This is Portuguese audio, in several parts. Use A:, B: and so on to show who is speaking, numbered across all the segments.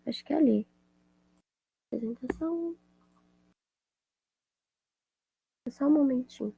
A: Acho que é ali. Apresentação. Só um momentinho.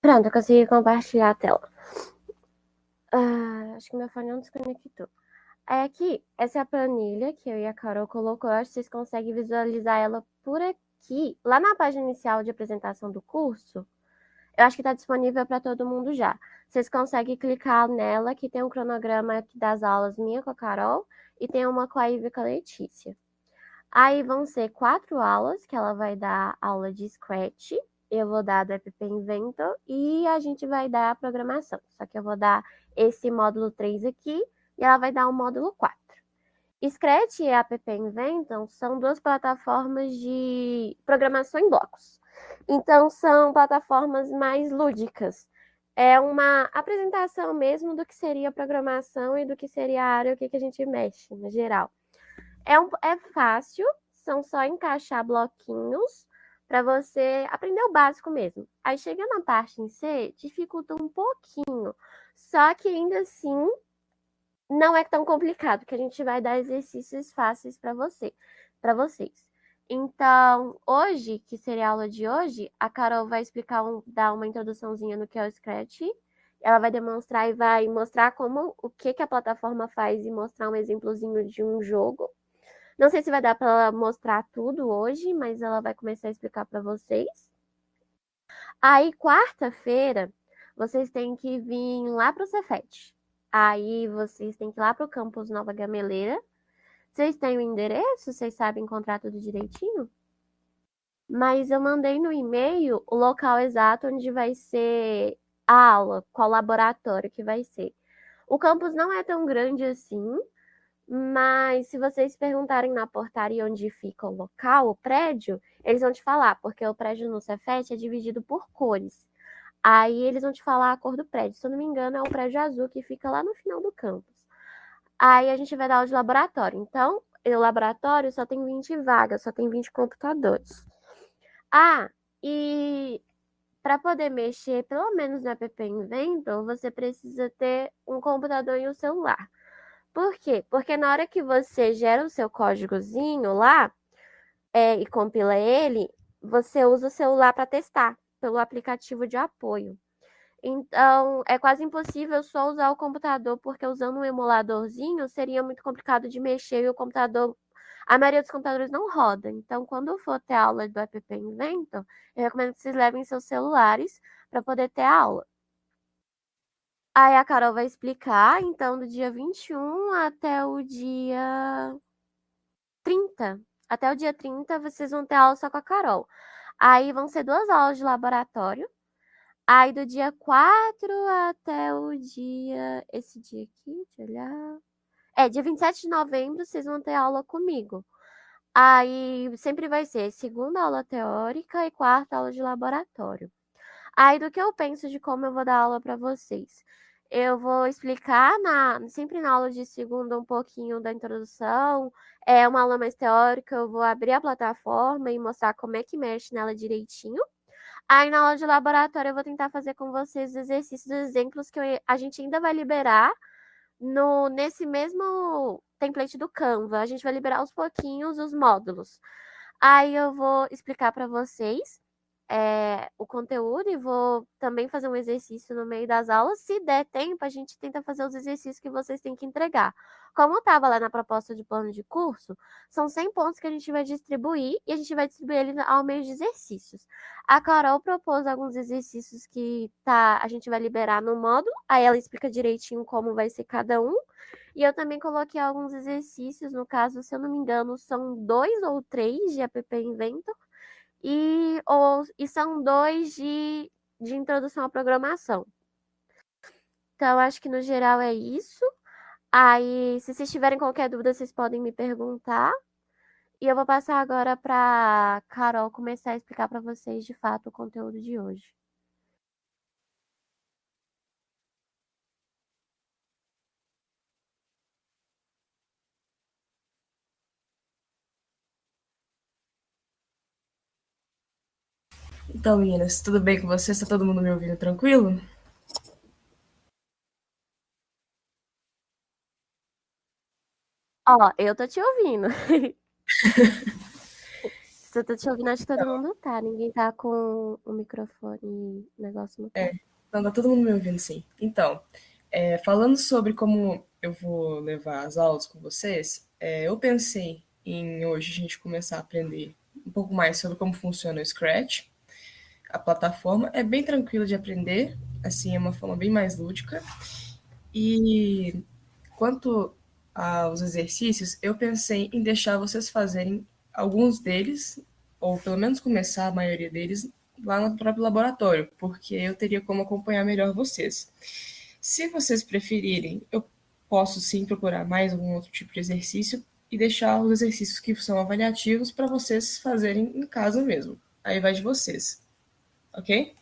A: Pronto, eu consegui compartilhar a tela. Acho que meu fone não desconectou. Aí aqui, essa é a planilha que eu e a Carol colocou. Eu acho que vocês conseguem visualizar ela por aqui. Lá na página inicial de apresentação do curso, eu acho que está disponível para todo mundo já. Vocês conseguem clicar nela, que tem um cronograma aqui das aulas minha com a Carol e tem uma com a Ivy e com a Letícia. Aí vão ser 4 aulas, que ela vai dar aula de Scratch, eu vou dar do App Inventor e a gente vai dar a programação. Só que eu vou dar esse módulo 3 aqui e ela vai dar o módulo 4. Scratch e App Inventor são 2 plataformas de programação em blocos. Então, são plataformas mais lúdicas. É uma apresentação mesmo do que seria programação e do que seria a área, o que a gente mexe, no geral. É fácil, são só encaixar bloquinhos para você aprender o básico mesmo. Aí chega na parte em C, dificulta um pouquinho. Só que ainda assim não é tão complicado, que a gente vai dar exercícios fáceis para vocês. Então, hoje, que seria a aula de hoje, a Carol vai explicar, dar uma introduçãozinha no que é o Scratch. Ela vai demonstrar e vai mostrar o que a plataforma faz e mostrar um exemplozinho de um jogo. Não sei se vai dar para ela mostrar tudo hoje, mas ela vai começar a explicar para vocês. Aí, quarta-feira, vocês têm que vir lá para o Cefet. Aí, vocês têm que ir lá para o campus Nova Gameleira. Vocês têm o endereço? Vocês sabem encontrar tudo direitinho? Mas eu mandei no e-mail o local exato onde vai ser a aula, qual laboratório que vai ser. O campus não é tão grande assim, mas se vocês perguntarem na portaria onde fica o local, o prédio, eles vão te falar, porque o prédio no Cefet é dividido por cores. Aí eles vão te falar a cor do prédio. Se eu não me engano, é o prédio azul que fica lá no final do campus. Aí a gente vai dar aula de laboratório. Então, o laboratório só tem 20 vagas, só tem 20 computadores. E para poder mexer, pelo menos no App Inventor, você precisa ter um computador e um celular. Por quê? Porque na hora que você gera o seu códigozinho lá e compila ele, você usa o celular para testar pelo aplicativo de apoio. Então, é quase impossível só usar o computador, porque usando um emuladorzinho seria muito complicado de mexer e o computador. A maioria dos computadores não roda. Então, quando for ter aula do app Inventor, eu recomendo que vocês levem seus celulares para poder ter aula. Aí a Carol vai explicar, então, do dia 21 até o dia 30. Até o dia 30, vocês vão ter aula só com a Carol. Aí vão ser 2 aulas de laboratório. Aí do dia 4 até o dia. Esse dia aqui, deixa eu olhar. Dia 27 de novembro, vocês vão ter aula comigo. Aí sempre vai ser segunda aula teórica e quarta aula de laboratório. Aí do que eu penso de como eu vou dar aula para vocês? Eu vou explicar sempre na aula de segunda um pouquinho da introdução. É uma aula mais teórica, eu vou abrir a plataforma e mostrar como é que mexe nela direitinho. Aí na aula de laboratório eu vou tentar fazer com vocês os exercícios, os exemplos que a gente ainda vai liberar nesse mesmo template do Canva. A gente vai liberar aos pouquinhos os módulos. Aí eu vou explicar para vocês o conteúdo e vou também fazer um exercício no meio das aulas. Se der tempo, a gente tenta fazer os exercícios que vocês têm que entregar. Como estava lá na proposta de plano de curso, são 100 pontos que a gente vai distribuir e a gente vai distribuir ele ao meio de exercícios. A Carol propôs alguns exercícios que a gente vai liberar no módulo, aí ela explica direitinho como vai ser cada um. E eu também coloquei alguns exercícios, no caso, se eu não me engano, são 2 ou 3 de App Inventor e são 2 de introdução à programação. Então, acho que no geral é isso. Aí, se vocês tiverem qualquer dúvida, vocês podem me perguntar. E eu vou passar agora para Carol começar a explicar para vocês de fato o conteúdo de hoje.
B: Então, meninas, tudo bem com vocês? Tá todo mundo me ouvindo tranquilo?
A: Ó, eu tô te ouvindo. Se eu tô te ouvindo, acho que todo mundo tá. Ninguém tá com o microfone negócio mutado.
B: Então, tá todo mundo me ouvindo, sim. Então, falando sobre como eu vou levar as aulas com vocês, eu pensei em hoje a gente começar a aprender um pouco mais sobre como funciona o Scratch. A plataforma é bem tranquila de aprender, assim, é uma forma bem mais lúdica. E quanto aos exercícios, eu pensei em deixar vocês fazerem alguns deles, ou pelo menos começar a maioria deles, lá no próprio laboratório, porque eu teria como acompanhar melhor vocês. Se vocês preferirem, eu posso sim procurar mais algum outro tipo de exercício e deixar os exercícios que são avaliativos para vocês fazerem em casa mesmo. Aí vai de vocês, ok?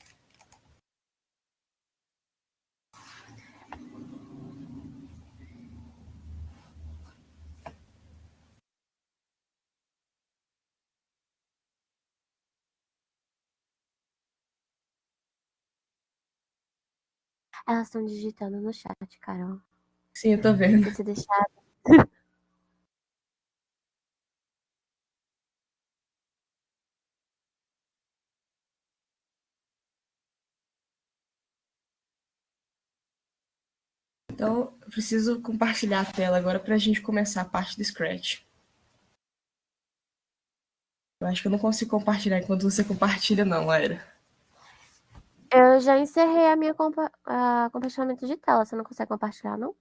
A: Elas estão digitando no chat, Carol.
B: Sim, eu tô vendo.
A: Se você deixar.
B: Então, eu preciso compartilhar a tela agora para a gente começar a parte do Scratch. Eu acho que eu não consigo compartilhar enquanto você compartilha, não, Laira.
A: Eu já encerrei a minha compartilhamento de tela. Você não consegue compartilhar, não?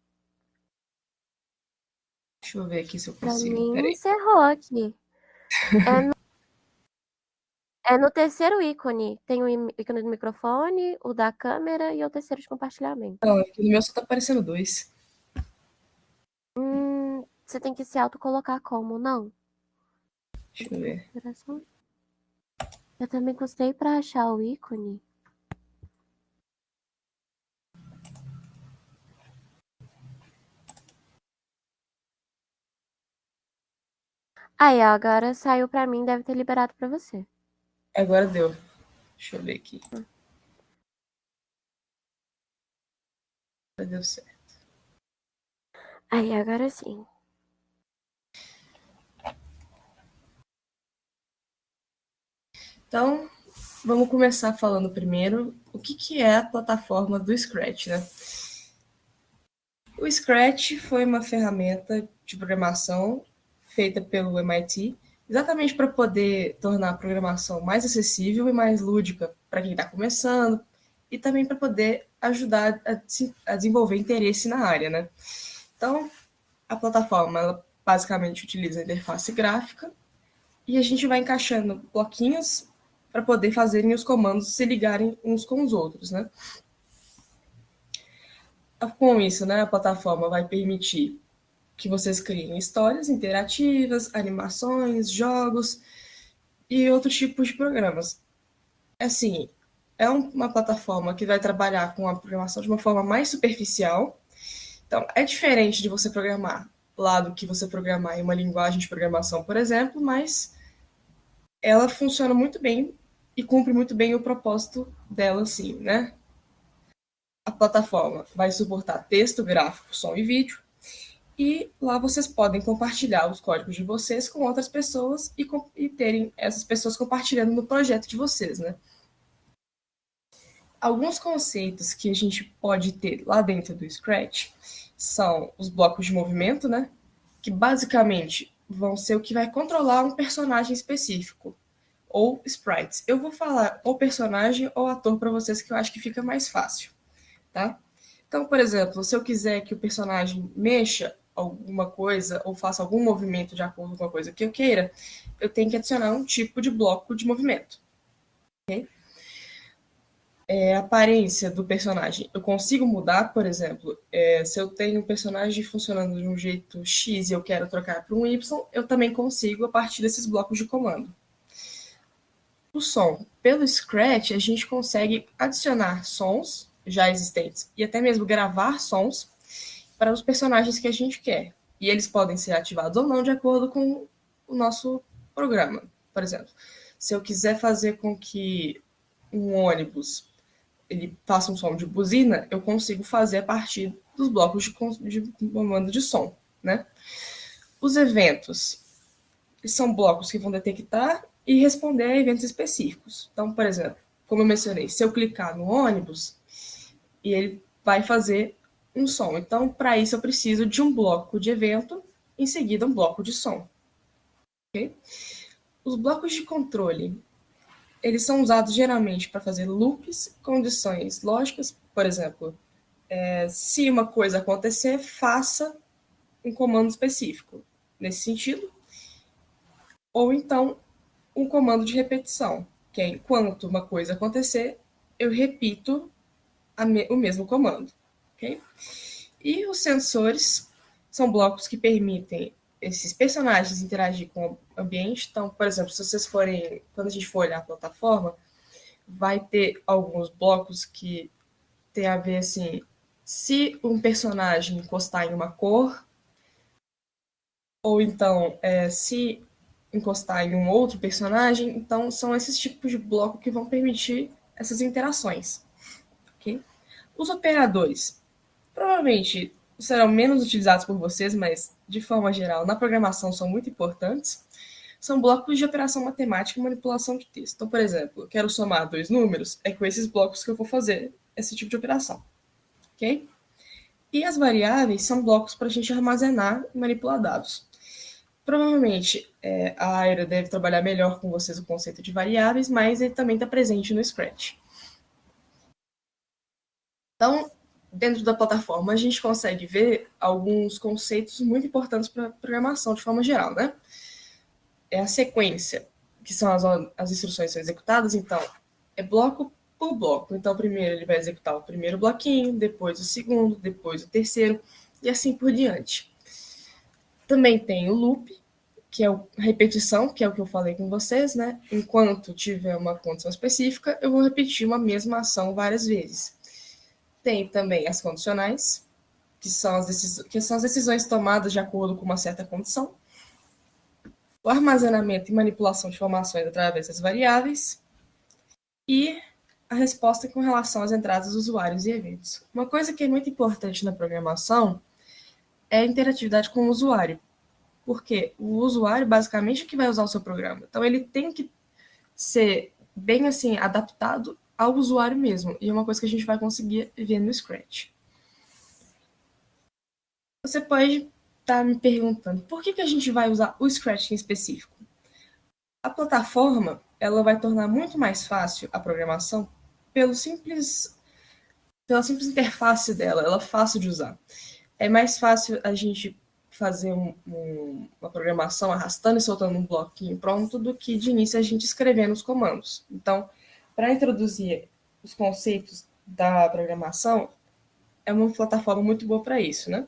B: Deixa eu ver aqui se eu
A: Pra
B: consigo.
A: mim,
B: Peraí.
A: encerrou aqui. É no terceiro ícone. Tem o ícone do microfone, o da câmera e o terceiro de compartilhamento.
B: Não, aqui no meu só tá aparecendo dois.
A: Você tem que se autocolocar como? Não.
B: Deixa eu ver.
A: Configuração. Eu também gostei pra achar o ícone. Aí, ó, agora saiu pra mim, deve ter liberado pra você.
B: Agora deu. Deixa eu ver aqui. Agora deu certo.
A: Aí, agora sim.
B: Então, vamos começar falando primeiro o que é a plataforma do Scratch, né? O Scratch foi uma ferramenta de programação feita pelo MIT, exatamente para poder tornar a programação mais acessível e mais lúdica para quem está começando, e também para poder ajudar a desenvolver interesse na área, né? Então, a plataforma ela basicamente utiliza a interface gráfica e a gente vai encaixando bloquinhos para poder fazerem os comandos se ligarem uns com os outros, né? Com isso, né, a plataforma vai permitir que vocês criem histórias interativas, animações, jogos e outros tipos de programas. Assim, é uma plataforma que vai trabalhar com a programação de uma forma mais superficial. Então, é diferente de você programar lá do que você programar em uma linguagem de programação, por exemplo, mas ela funciona muito bem e cumpre muito bem o propósito dela, sim, né? A plataforma vai suportar texto, gráfico, som e vídeo, e lá vocês podem compartilhar os códigos de vocês com outras pessoas e terem essas pessoas compartilhando no projeto de vocês, né? Alguns conceitos que a gente pode ter lá dentro do Scratch são os blocos de movimento, né? Que basicamente vão ser o que vai controlar um personagem específico, ou sprites. Eu vou falar ou personagem ou ator para vocês, que eu acho que fica mais fácil, tá? Então, por exemplo, se eu quiser que o personagem mexa alguma coisa ou faça algum movimento de acordo com a coisa que eu queira, eu tenho que adicionar um tipo de bloco de movimento. Okay? A aparência do personagem. Eu consigo mudar, por exemplo, se eu tenho um personagem funcionando de um jeito X e eu quero trocar para um Y, eu também consigo a partir desses blocos de comando. O som. Pelo Scratch, a gente consegue adicionar sons já existentes e até mesmo gravar sons para os personagens que a gente quer. E eles podem ser ativados ou não de acordo com o nosso programa. Por exemplo, se eu quiser fazer com que um ônibus ele faça um som de buzina, eu consigo fazer a partir dos blocos de comando de som, né? Os eventos são blocos que vão detectar e responder a eventos específicos. Então, por exemplo, como eu mencionei, se eu clicar no ônibus, e ele vai fazer um som. Então, para isso, eu preciso de um bloco de evento, em seguida um bloco de som. Okay? Os blocos de controle, eles são usados geralmente para fazer loops, condições lógicas. Por exemplo, se uma coisa acontecer, faça um comando específico nesse sentido. Ou então, um comando de repetição, que é enquanto uma coisa acontecer, eu repito o mesmo comando. Okay? E os sensores são blocos que permitem esses personagens interagir com o ambiente. Então, por exemplo, se vocês forem, quando a gente for olhar a plataforma, vai ter alguns blocos que tem a ver assim, se um personagem encostar em uma cor, ou então se encostar em um outro personagem, então são esses tipos de bloco que vão permitir essas interações. Okay? Os operadores provavelmente serão menos utilizados por vocês, mas de forma geral, na programação são muito importantes. São blocos de operação matemática e manipulação de texto. Então, por exemplo, eu quero somar dois números, é com esses blocos que eu vou fazer esse tipo de operação. Ok? E as variáveis são blocos para a gente armazenar e manipular dados. Provavelmente a Aira deve trabalhar melhor com vocês o conceito de variáveis, mas ele também está presente no Scratch. Então, dentro da plataforma, a gente consegue ver alguns conceitos muito importantes para a programação de forma geral, né? É a sequência, que são as instruções são executadas, então, é bloco por bloco. Então, primeiro ele vai executar o primeiro bloquinho, depois o segundo, depois o terceiro, e assim por diante. Também tem o loop, que é a repetição, que é o que eu falei com vocês, né? Enquanto tiver uma condição específica, eu vou repetir uma mesma ação várias vezes. Tem também as condicionais, que são as decisões tomadas de acordo com uma certa condição. O armazenamento e manipulação de informações através das variáveis. E a resposta com relação às entradas dos usuários e eventos. Uma coisa que é muito importante na programação é a interatividade com o usuário. Porque o usuário, basicamente, é que vai usar o seu programa. Então, ele tem que ser bem assim, adaptado ao usuário mesmo. E é uma coisa que a gente vai conseguir ver no Scratch. Você pode estar me perguntando, por que a gente vai usar o Scratch em específico? A plataforma, ela vai tornar muito mais fácil a programação pela simples interface dela, ela é fácil de usar. É mais fácil a gente fazer uma programação arrastando e soltando um bloquinho pronto do que de início a gente escrevendo os comandos. Então, para introduzir os conceitos da programação, é uma plataforma muito boa para isso, né?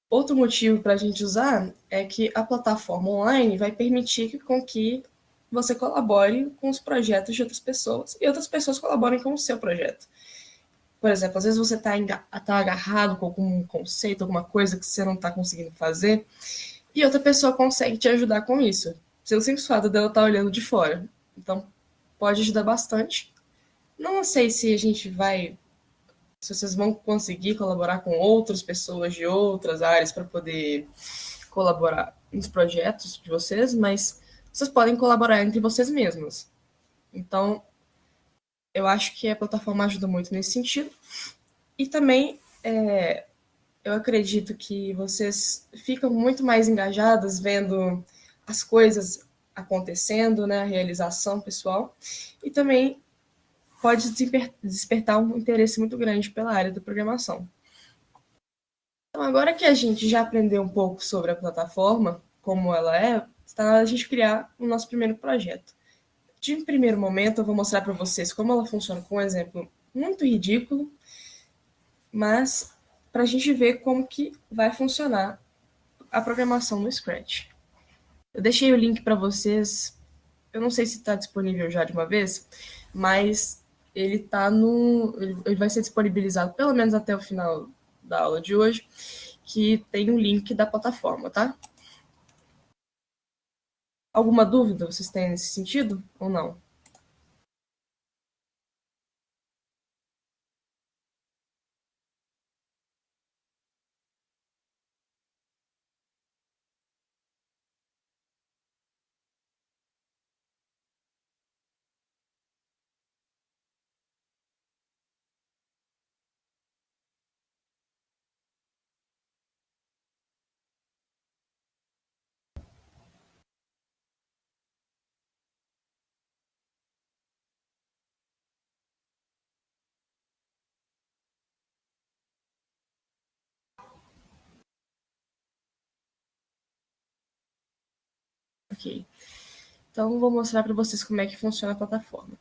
B: Outro motivo para a gente usar é que a plataforma online vai permitir com que você colabore com os projetos de outras pessoas e outras pessoas colaborem com o seu projeto. Por exemplo, às vezes você está agarrado com algum conceito, alguma coisa que você não está conseguindo fazer, e outra pessoa consegue te ajudar com isso. Pelo simples fato dela estar olhando de fora. Então, pode ajudar bastante. Não sei se a gente vai. Se vocês vão conseguir colaborar com outras pessoas de outras áreas para poder colaborar nos projetos de vocês, mas vocês podem colaborar entre vocês mesmos. Então, eu acho que a plataforma ajuda muito nesse sentido. E também eu acredito que vocês ficam muito mais engajadas vendo as coisas acontecendo, né, a realização pessoal, e também pode despertar um interesse muito grande pela área da programação. Então, agora que a gente já aprendeu um pouco sobre a plataforma, como ela é, está na hora de a gente criar o nosso primeiro projeto. De um primeiro momento, eu vou mostrar para vocês como ela funciona com um exemplo muito ridículo, mas para a gente ver como que vai funcionar a programação no Scratch. Eu deixei o link para vocês, eu não sei se está disponível já de uma vez, mas ele tá ele vai ser disponibilizado pelo menos até o final da aula de hoje, que tem um link da plataforma, tá? Alguma dúvida vocês têm nesse sentido ou não? Ok. Então, vou mostrar para vocês como é que funciona a plataforma.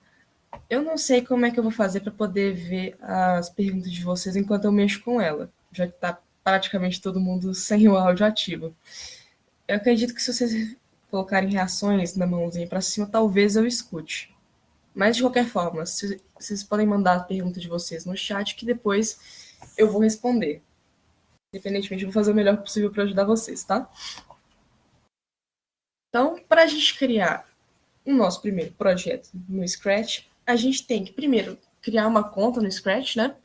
B: Eu não sei como é que eu vou fazer para poder ver as perguntas de vocês enquanto eu mexo com ela, já que está praticamente todo mundo sem o áudio ativo. Eu acredito que se vocês colocarem reações na mãozinha para cima, talvez eu escute. Mas, de qualquer forma, vocês podem mandar a pergunta de vocês no chat que depois eu vou responder. Independentemente, eu vou fazer o melhor possível para ajudar vocês, tá? Então, para a gente criar o nosso primeiro projeto no Scratch, a gente tem que primeiro criar uma conta no Scratch, né?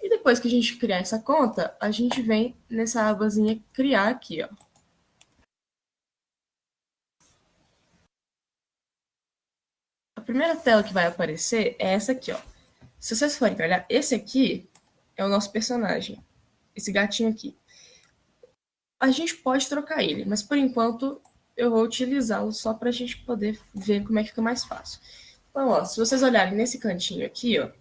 B: E depois que a gente criar essa conta, a gente vem nessa abazinha criar aqui, ó. A primeira tela que vai aparecer é essa aqui, ó. Se vocês forem olhar, esse aqui é o nosso personagem. Esse gatinho aqui. A gente pode trocar ele, mas por enquanto eu vou utilizá-lo só para a gente poder ver como é que fica mais fácil. Então, ó, se vocês olharem nesse cantinho aqui, ó,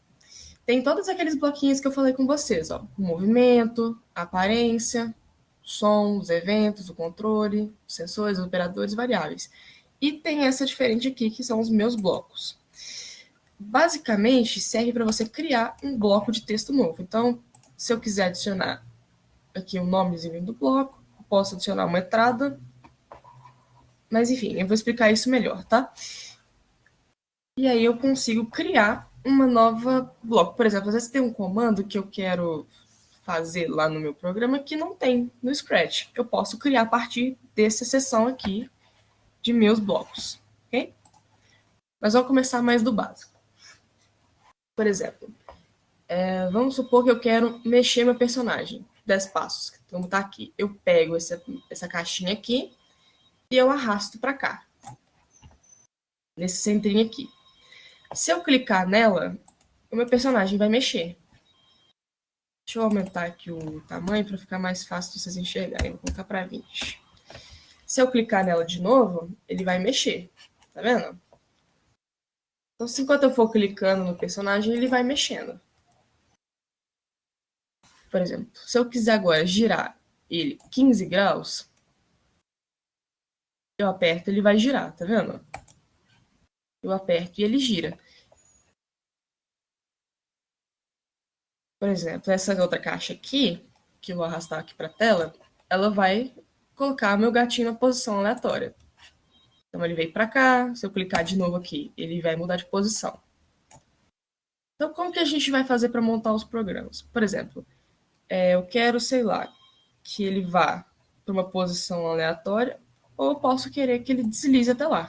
B: tem todos aqueles bloquinhos que eu falei com vocês, ó. O movimento, a aparência, som, os eventos, o controle, os sensores, os operadores, variáveis. E tem essa diferente aqui, que são os meus blocos. Basicamente, serve para você criar um bloco de texto novo. Então, se eu quiser adicionar aqui o nomezinho do bloco, posso adicionar uma entrada. Mas, enfim, eu vou explicar isso melhor, tá? E aí eu consigo criar uma nova bloco. Por exemplo, às vezes tem um comando que eu quero fazer lá no meu programa que não tem no Scratch. Eu posso criar a partir dessa seção aqui de meus blocos, ok? Mas vamos começar mais do básico. Por exemplo, vamos supor que eu quero mexer meu personagem. 10 passos. Então tá aqui. Eu pego essa caixinha aqui e eu arrasto para cá. nesse centrinho aqui. Se eu clicar nela, o meu personagem vai mexer. Deixa eu aumentar aqui o tamanho para ficar mais fácil de vocês enxergarem. Vou colocar para 20. Se eu clicar nela de novo, ele vai mexer. Tá vendo? Então, enquanto eu for clicando no personagem, ele vai mexendo. Por exemplo, se eu quiser agora girar ele 15 graus, eu aperto, ele vai girar, tá vendo? Eu aperto e ele gira. Por exemplo, essa outra caixa aqui, que eu vou arrastar aqui para a tela, ela vai colocar meu gatinho na posição aleatória. Então ele veio para cá, se eu clicar de novo aqui, ele vai mudar de posição. Então como que a gente vai fazer para montar os programas? Por exemplo, eu quero, sei lá, que ele vá para uma posição aleatória, ou eu posso querer que ele deslize até lá.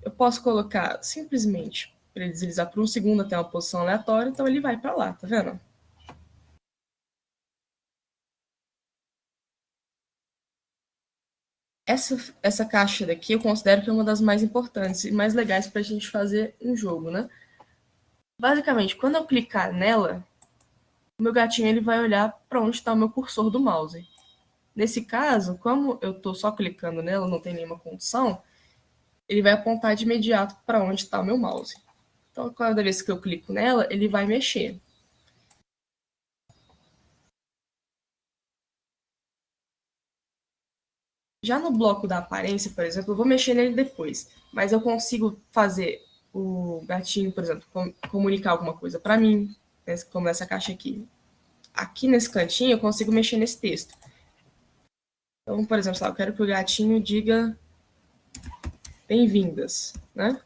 B: Eu posso colocar simplesmente para ele deslizar por um segundo até uma posição aleatória, então ele vai para lá, tá vendo? Essa caixa daqui eu considero que é uma das mais importantes e mais legais para a gente fazer um jogo, né? Basicamente, quando eu clicar nela, o meu gatinho ele vai olhar para onde está o meu cursor do mouse. Nesse caso, como eu estou só clicando nela, não tem nenhuma condição, ele vai apontar de imediato para onde está o meu mouse. Então, cada vez que eu clico nela, ele vai mexer. Já no bloco da aparência, por exemplo, eu vou mexer nele depois, mas eu consigo fazer o gatinho, por exemplo, comunicar alguma coisa para mim, como nessa caixa aqui. Aqui nesse cantinho eu consigo mexer nesse texto. Então, por exemplo, eu quero que o gatinho diga bem-vindas, né?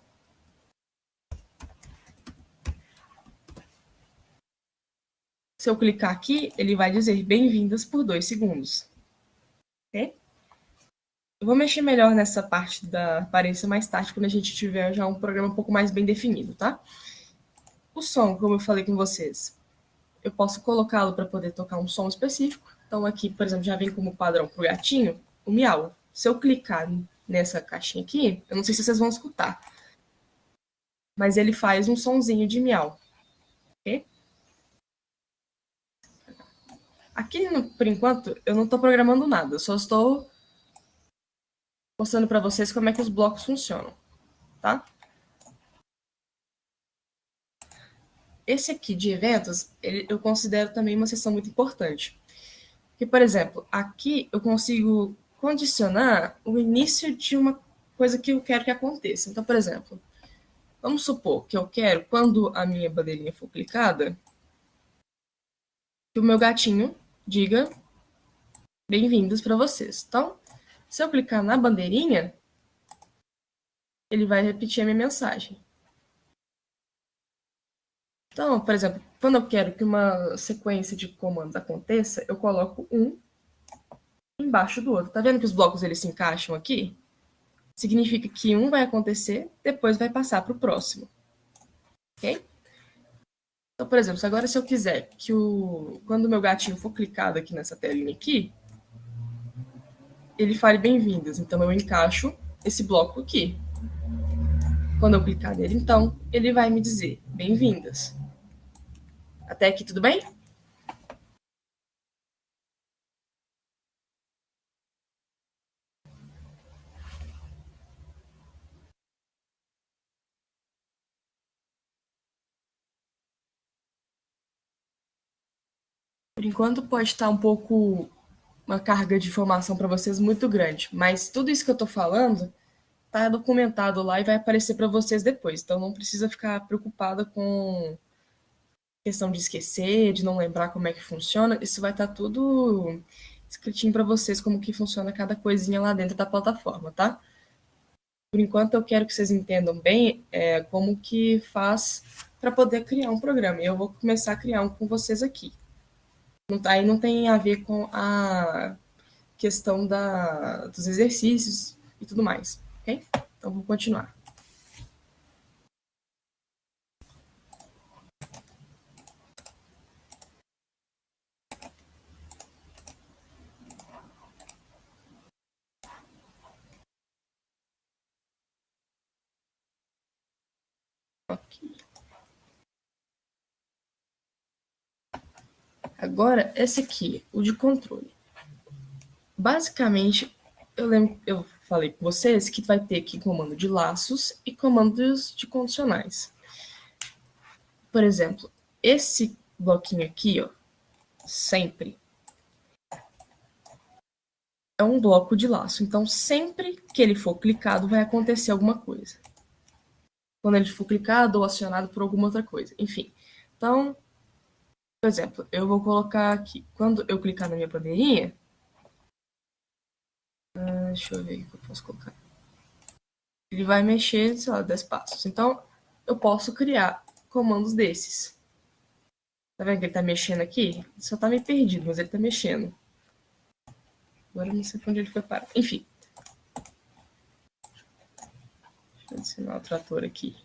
B: Se eu clicar aqui, ele vai dizer bem-vindas por 2 segundos. Ok? Eu vou mexer melhor nessa parte da aparência mais tarde, quando a gente tiver já um programa um pouco mais bem definido, tá? O som, como eu falei com vocês, eu posso colocá-lo para poder tocar um som específico. Então aqui, por exemplo, já vem como padrão para o gatinho o miau. Se eu clicar nessa caixinha aqui, eu não sei se vocês vão escutar, mas ele faz um sonzinho de miau. Ok? Aqui, por enquanto, eu não estou programando nada, eu só estou mostrando para vocês como é que os blocos funcionam, tá? Esse aqui de eventos, eu considero também uma seção muito importante. Porque, por exemplo, aqui eu consigo condicionar o início de uma coisa que eu quero que aconteça. Então, por exemplo, vamos supor que eu quero, quando a minha bandeirinha for clicada, que o meu gatinho diga bem-vindos para vocês. Então, se eu clicar na bandeirinha, ele vai repetir a minha mensagem. Então, por exemplo, quando eu quero que uma sequência de comandos aconteça, eu coloco um embaixo do outro. Tá vendo que os blocos eles se encaixam aqui? Significa que um vai acontecer, depois vai passar para o próximo. Ok? Então, por exemplo, agora se eu quiser que quando o meu gatinho for clicado aqui nessa telinha aqui, ele fale bem-vindas. Então eu encaixo esse bloco aqui. Quando eu clicar nele, então, ele vai me dizer bem-vindas. Até aqui tudo bem? Por enquanto pode estar um pouco uma carga de informação para vocês muito grande, mas tudo isso que eu estou falando está documentado lá e vai aparecer para vocês depois. Então não precisa ficar preocupada com questão de esquecer, de não lembrar como é que funciona. Isso vai estar tudo escritinho para vocês como que funciona cada coisinha lá dentro da plataforma, tá? Por enquanto eu quero que vocês entendam bem como que faz para poder criar um programa. E eu vou começar a criar um com vocês aqui. Aí não tem a ver com a questão dos exercícios e tudo mais, ok? Então vou continuar. Ok. Agora, esse aqui, o de controle. Basicamente, eu falei com vocês que vai ter aqui comando de laços e comandos de condicionais. Por exemplo, esse bloquinho aqui, ó, sempre é um bloco de laço. Então, sempre que ele for clicado, vai acontecer alguma coisa. Quando ele for clicado ou acionado por alguma outra coisa. Enfim. Então, por exemplo, eu vou colocar aqui. Quando eu clicar na minha bandeirinha. Deixa eu ver o que eu posso colocar. Ele vai mexer, sei lá, 10 passos. Então, eu posso criar comandos desses. Tá vendo que ele tá mexendo aqui? Ele só tá meio perdido, mas ele tá mexendo. Agora eu não sei pra onde ele foi parar. Enfim. Deixa eu adicionar o trator aqui.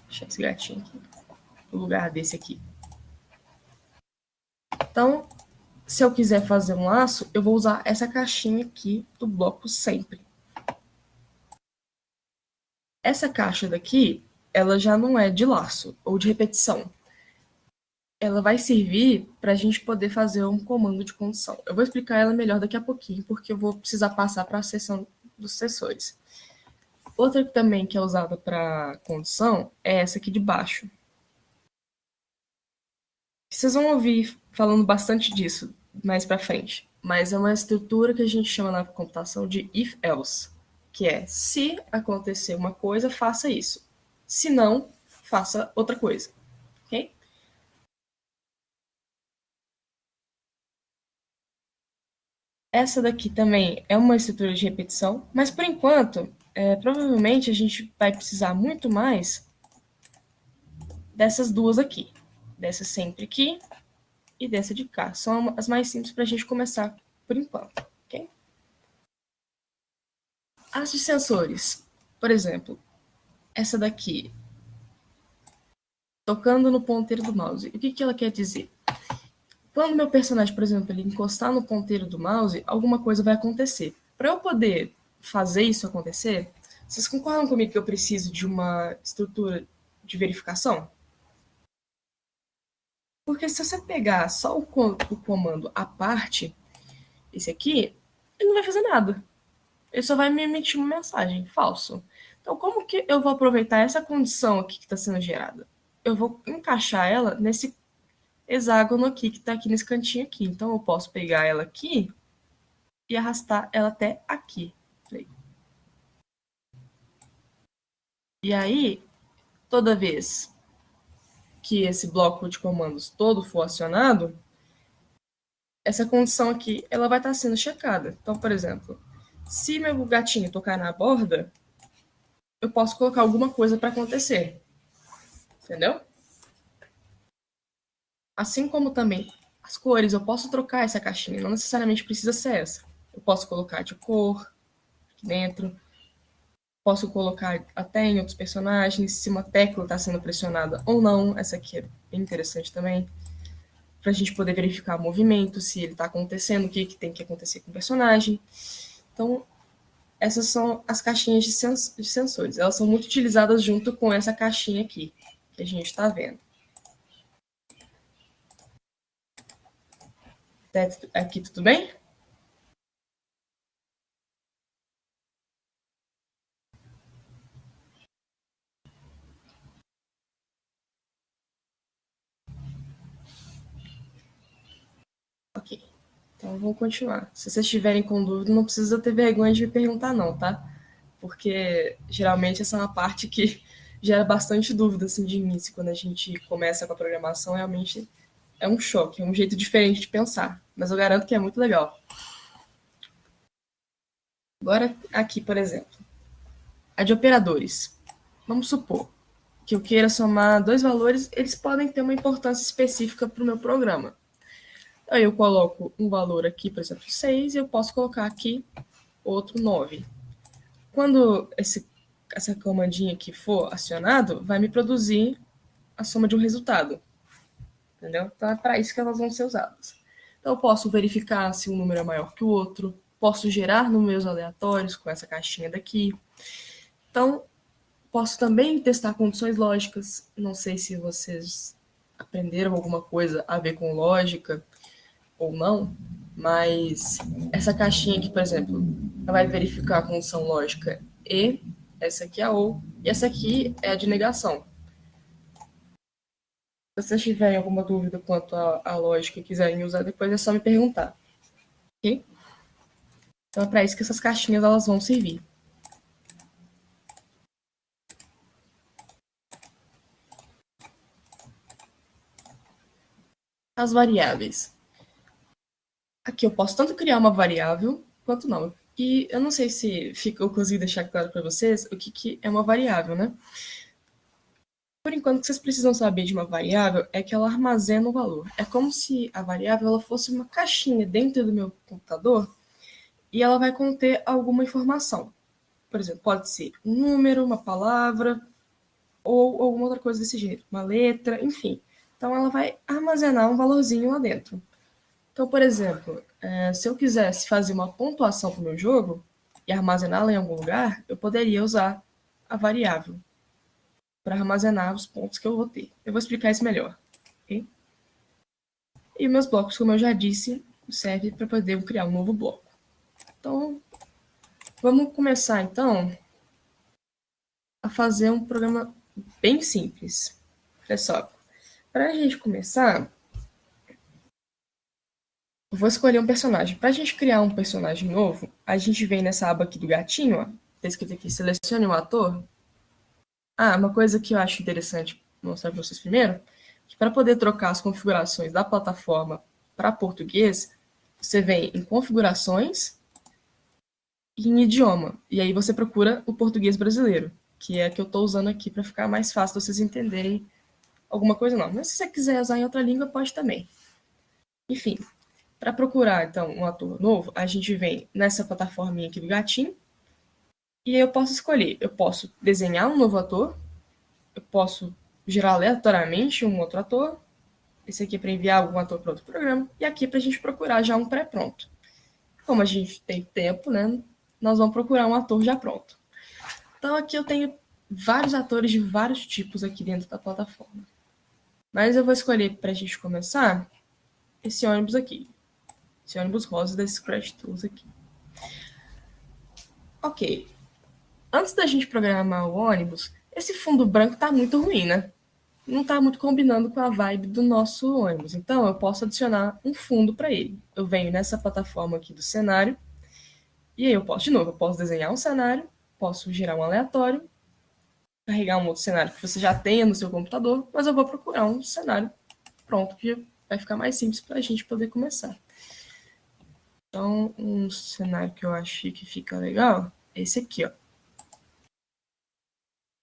B: Deixa esse gatinho aqui. No lugar desse aqui. Então, se eu quiser fazer um laço, eu vou usar essa caixinha aqui do bloco sempre. Essa caixa daqui, ela já não é de laço ou de repetição. Ela vai servir para a gente poder fazer um comando de condição. Eu vou explicar ela melhor daqui a pouquinho, porque eu vou precisar passar para a seção dos sensores. Outra também que é usada para condição é essa aqui de baixo. Vocês vão ouvir falando bastante disso mais para frente, mas é uma estrutura que a gente chama na computação de if-else, que é se acontecer uma coisa, faça isso. Se não, faça outra coisa. Ok? Essa daqui também é uma estrutura de repetição, mas por enquanto, provavelmente a gente vai precisar muito mais dessas duas aqui. Dessa sempre aqui e dessa de cá. São as mais simples para a gente começar por enquanto. Ok? As de sensores, por exemplo, essa daqui, tocando no ponteiro do mouse. O que ela quer dizer? Quando meu personagem, por exemplo, ele encostar no ponteiro do mouse, alguma coisa vai acontecer. Para eu poder fazer isso acontecer, vocês concordam comigo que eu preciso de uma estrutura de verificação? Porque se você pegar só o comando à parte, esse aqui, ele não vai fazer nada. Ele só vai me emitir uma mensagem, falso. Então, como que eu vou aproveitar essa condição aqui que está sendo gerada? Eu vou encaixar ela nesse hexágono aqui, que está aqui nesse cantinho aqui. Então, eu posso pegar ela aqui e arrastar ela até aqui. E aí, toda vez que esse bloco de comandos todo for acionado, essa condição aqui ela vai estar sendo checada. Então, por exemplo, se meu gatinho tocar na borda, eu posso colocar alguma coisa para acontecer. Entendeu? Assim como também as cores, eu posso trocar essa caixinha, não necessariamente precisa ser essa. Eu posso colocar de cor aqui dentro, posso colocar até em outros personagens, se uma tecla está sendo pressionada ou não. Essa aqui é bem interessante também, para a gente poder verificar o movimento, se ele está acontecendo, o que tem que acontecer com o personagem. Então, essas são as caixinhas de sensores. Elas são muito utilizadas junto com essa caixinha aqui, que a gente está vendo. Aqui tudo bem? Ok. Então, vamos continuar. Se vocês estiverem com dúvida, não precisa ter vergonha de me perguntar, não, tá? Porque geralmente essa é uma parte que gera bastante dúvida assim, de início. Quando a gente começa com a programação, realmente é um choque, é um jeito diferente de pensar. Mas eu garanto que é muito legal. Agora, aqui, por exemplo, a de operadores. Vamos supor que eu queira somar dois valores, eles podem ter uma importância específica para o meu programa. Aí eu coloco um valor aqui, por exemplo, 6, e eu posso colocar aqui outro 9. Quando essa comandinha aqui for acionado, vai me produzir a soma de um resultado. Entendeu? Então é para isso que elas vão ser usadas. Então eu posso verificar se um número é maior que o outro, Posso gerar números aleatórios com essa caixinha daqui. Então, posso também testar condições lógicas. Não sei se vocês aprenderam alguma coisa a ver com lógica ou não, mas essa caixinha aqui, por exemplo, ela vai verificar a condição lógica e, essa aqui é a ou, e essa aqui é a de negação. Se vocês tiverem alguma dúvida quanto à lógica e quiserem usar depois, é só me perguntar. Ok? Então é para isso que essas caixinhas elas vão servir. As variáveis. Aqui eu posso tanto criar uma variável quanto não. E eu não sei se eu consegui deixar claro para vocês o que é uma variável, né? Por enquanto, o que vocês precisam saber de uma variável é que ela armazena um valor. É como se a variável ela fosse uma caixinha dentro do meu computador e ela vai conter alguma informação. Por exemplo, pode ser um número, uma palavra ou alguma outra coisa desse jeito, uma letra, enfim. Então, ela vai armazenar um valorzinho lá dentro. Então, por exemplo, se eu quisesse fazer uma pontuação para o meu jogo e armazená-la em algum lugar, eu poderia usar a variável para armazenar os pontos que eu vou ter. Eu vou explicar isso melhor. Okay? E meus blocos, como eu já disse, servem para poder criar um novo bloco. Então, vamos começar então a fazer um programa bem simples. Olha só, para a gente começar, eu vou escolher um personagem. Para a gente criar um personagem novo, a gente vem nessa aba aqui do gatinho, ó, tá escrito aqui, selecione um ator. Uma coisa que eu acho interessante mostrar para vocês primeiro, que para poder trocar as configurações da plataforma para português, você vem em configurações e em idioma. E aí você procura o português brasileiro, que é a que eu estou usando aqui para ficar mais fácil vocês entenderem alguma coisa não. Mas se você quiser usar em outra língua, pode também. Enfim, para procurar então um ator novo, a gente vem nessa plataforminha aqui do gatinho, e aí eu posso escolher. Eu posso desenhar um novo ator, eu posso gerar aleatoriamente um outro ator, esse aqui é para enviar algum ator para outro programa, e aqui para a gente procurar já um pré-pronto. Como a gente tem tempo, né, nós vamos procurar um ator já pronto. Então aqui eu tenho vários atores de vários tipos aqui dentro da plataforma. Mas eu vou escolher para a gente começar esse ônibus aqui. Esse ônibus rosa da Scratch Tools aqui. Ok. Antes da gente programar o ônibus, esse fundo branco tá muito ruim, né? Não tá muito combinando com a vibe do nosso ônibus. Então, eu posso adicionar um fundo para ele. Eu venho nessa plataforma aqui do cenário, e aí eu posso desenhar um cenário, posso gerar um aleatório, carregar um outro cenário que você já tenha no seu computador, mas eu vou procurar um cenário pronto, que vai ficar mais simples para a gente poder começar. Então, um cenário que eu achei que fica legal é esse aqui, ó.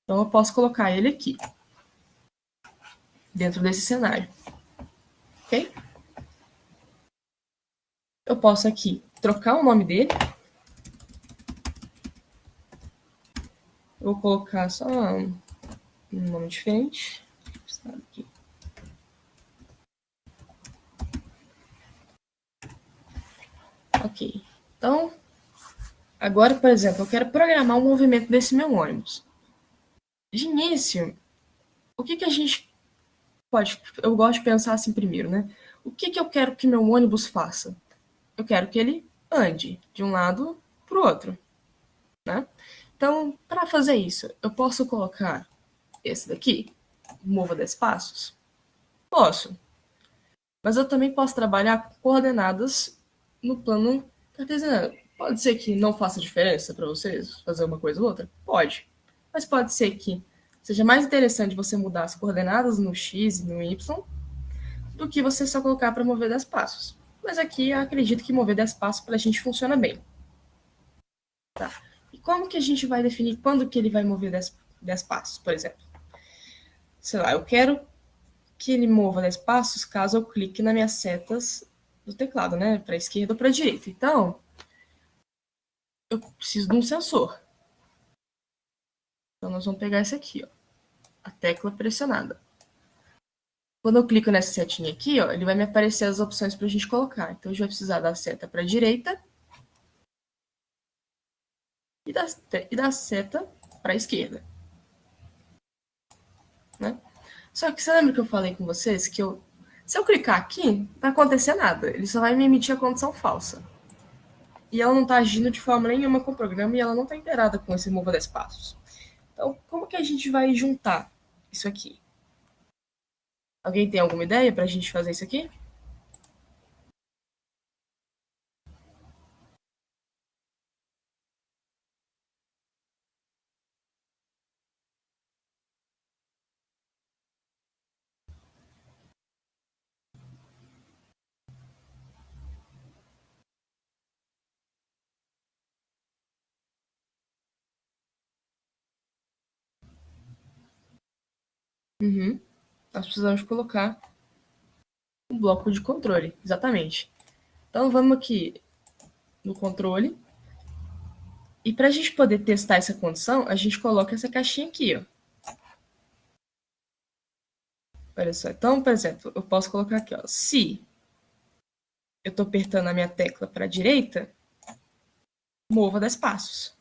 B: Então, eu posso colocar ele aqui, dentro desse cenário. Ok? Eu posso aqui trocar o nome dele. Eu vou colocar só um nome diferente. Aqui. Ok. Então, agora, por exemplo, eu quero programar o movimento desse meu ônibus. De início, o que a gente pode... Eu gosto de pensar assim primeiro, né? O que eu quero que meu ônibus faça? Eu quero que ele ande de um lado para o outro, né? Então, para fazer isso, eu posso colocar esse daqui, mova 10 passos? Posso. Mas eu também posso trabalhar com coordenadas no plano cartesiano. Pode ser que não faça diferença para vocês fazer uma coisa ou outra? Pode. Mas pode ser que seja mais interessante você mudar as coordenadas no X e no Y do que você só colocar para mover 10 passos. Mas aqui eu acredito que mover 10 passos para a gente funciona bem. Tá. E como que a gente vai definir quando que ele vai mover 10 passos, por exemplo? Sei lá, eu quero que ele mova 10 passos caso eu clique nas minhas setas do teclado, né? Para a esquerda ou para a direita. Então, eu preciso de um sensor. Então, nós vamos pegar esse aqui, ó, a tecla pressionada. Quando eu clico nessa setinha aqui, ó, ele vai me aparecer as opções para a gente colocar. Então, a gente vai precisar da seta para a direita e da seta para a esquerda. Né? Só que você lembra que eu falei com vocês que se eu clicar aqui, não vai acontecer nada. Ele só vai me emitir a condição falsa. E ela não está agindo de forma nenhuma com o programa e ela não está inteirada com esse mova 10 passos. Então, como que a gente vai juntar isso aqui? Alguém tem alguma ideia para a gente fazer isso aqui? Uhum. Nós precisamos colocar um bloco de controle, exatamente. Então, vamos aqui no controle. E para a gente poder testar essa condição, a gente coloca essa caixinha aqui, ó. Olha só. Então, por exemplo, eu posso colocar aqui, ó. Se eu estou apertando a minha tecla para a direita, mova 10 passos.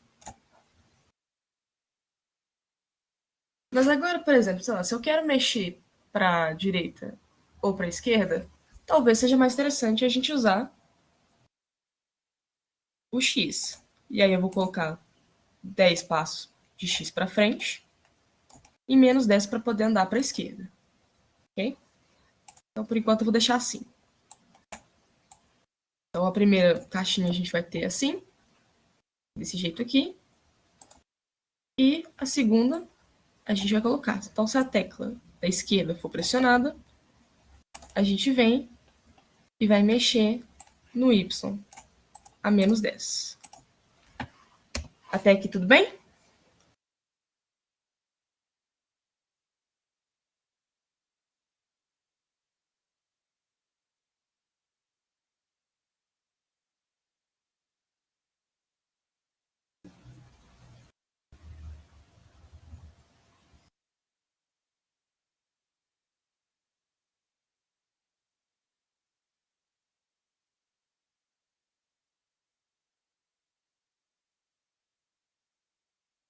B: Mas agora, por exemplo, sei lá, se eu quero mexer para a direita ou para a esquerda, talvez seja mais interessante a gente usar o X. E aí eu vou colocar 10 passos de X para frente e menos 10 para poder andar para a esquerda. Ok? Então, por enquanto, eu vou deixar assim. Então, a primeira caixinha a gente vai ter assim, desse jeito aqui. E a segunda a gente vai colocar. Então, se a tecla da esquerda for pressionada, a gente vem e vai mexer no Y a menos 10. Até aqui tudo bem?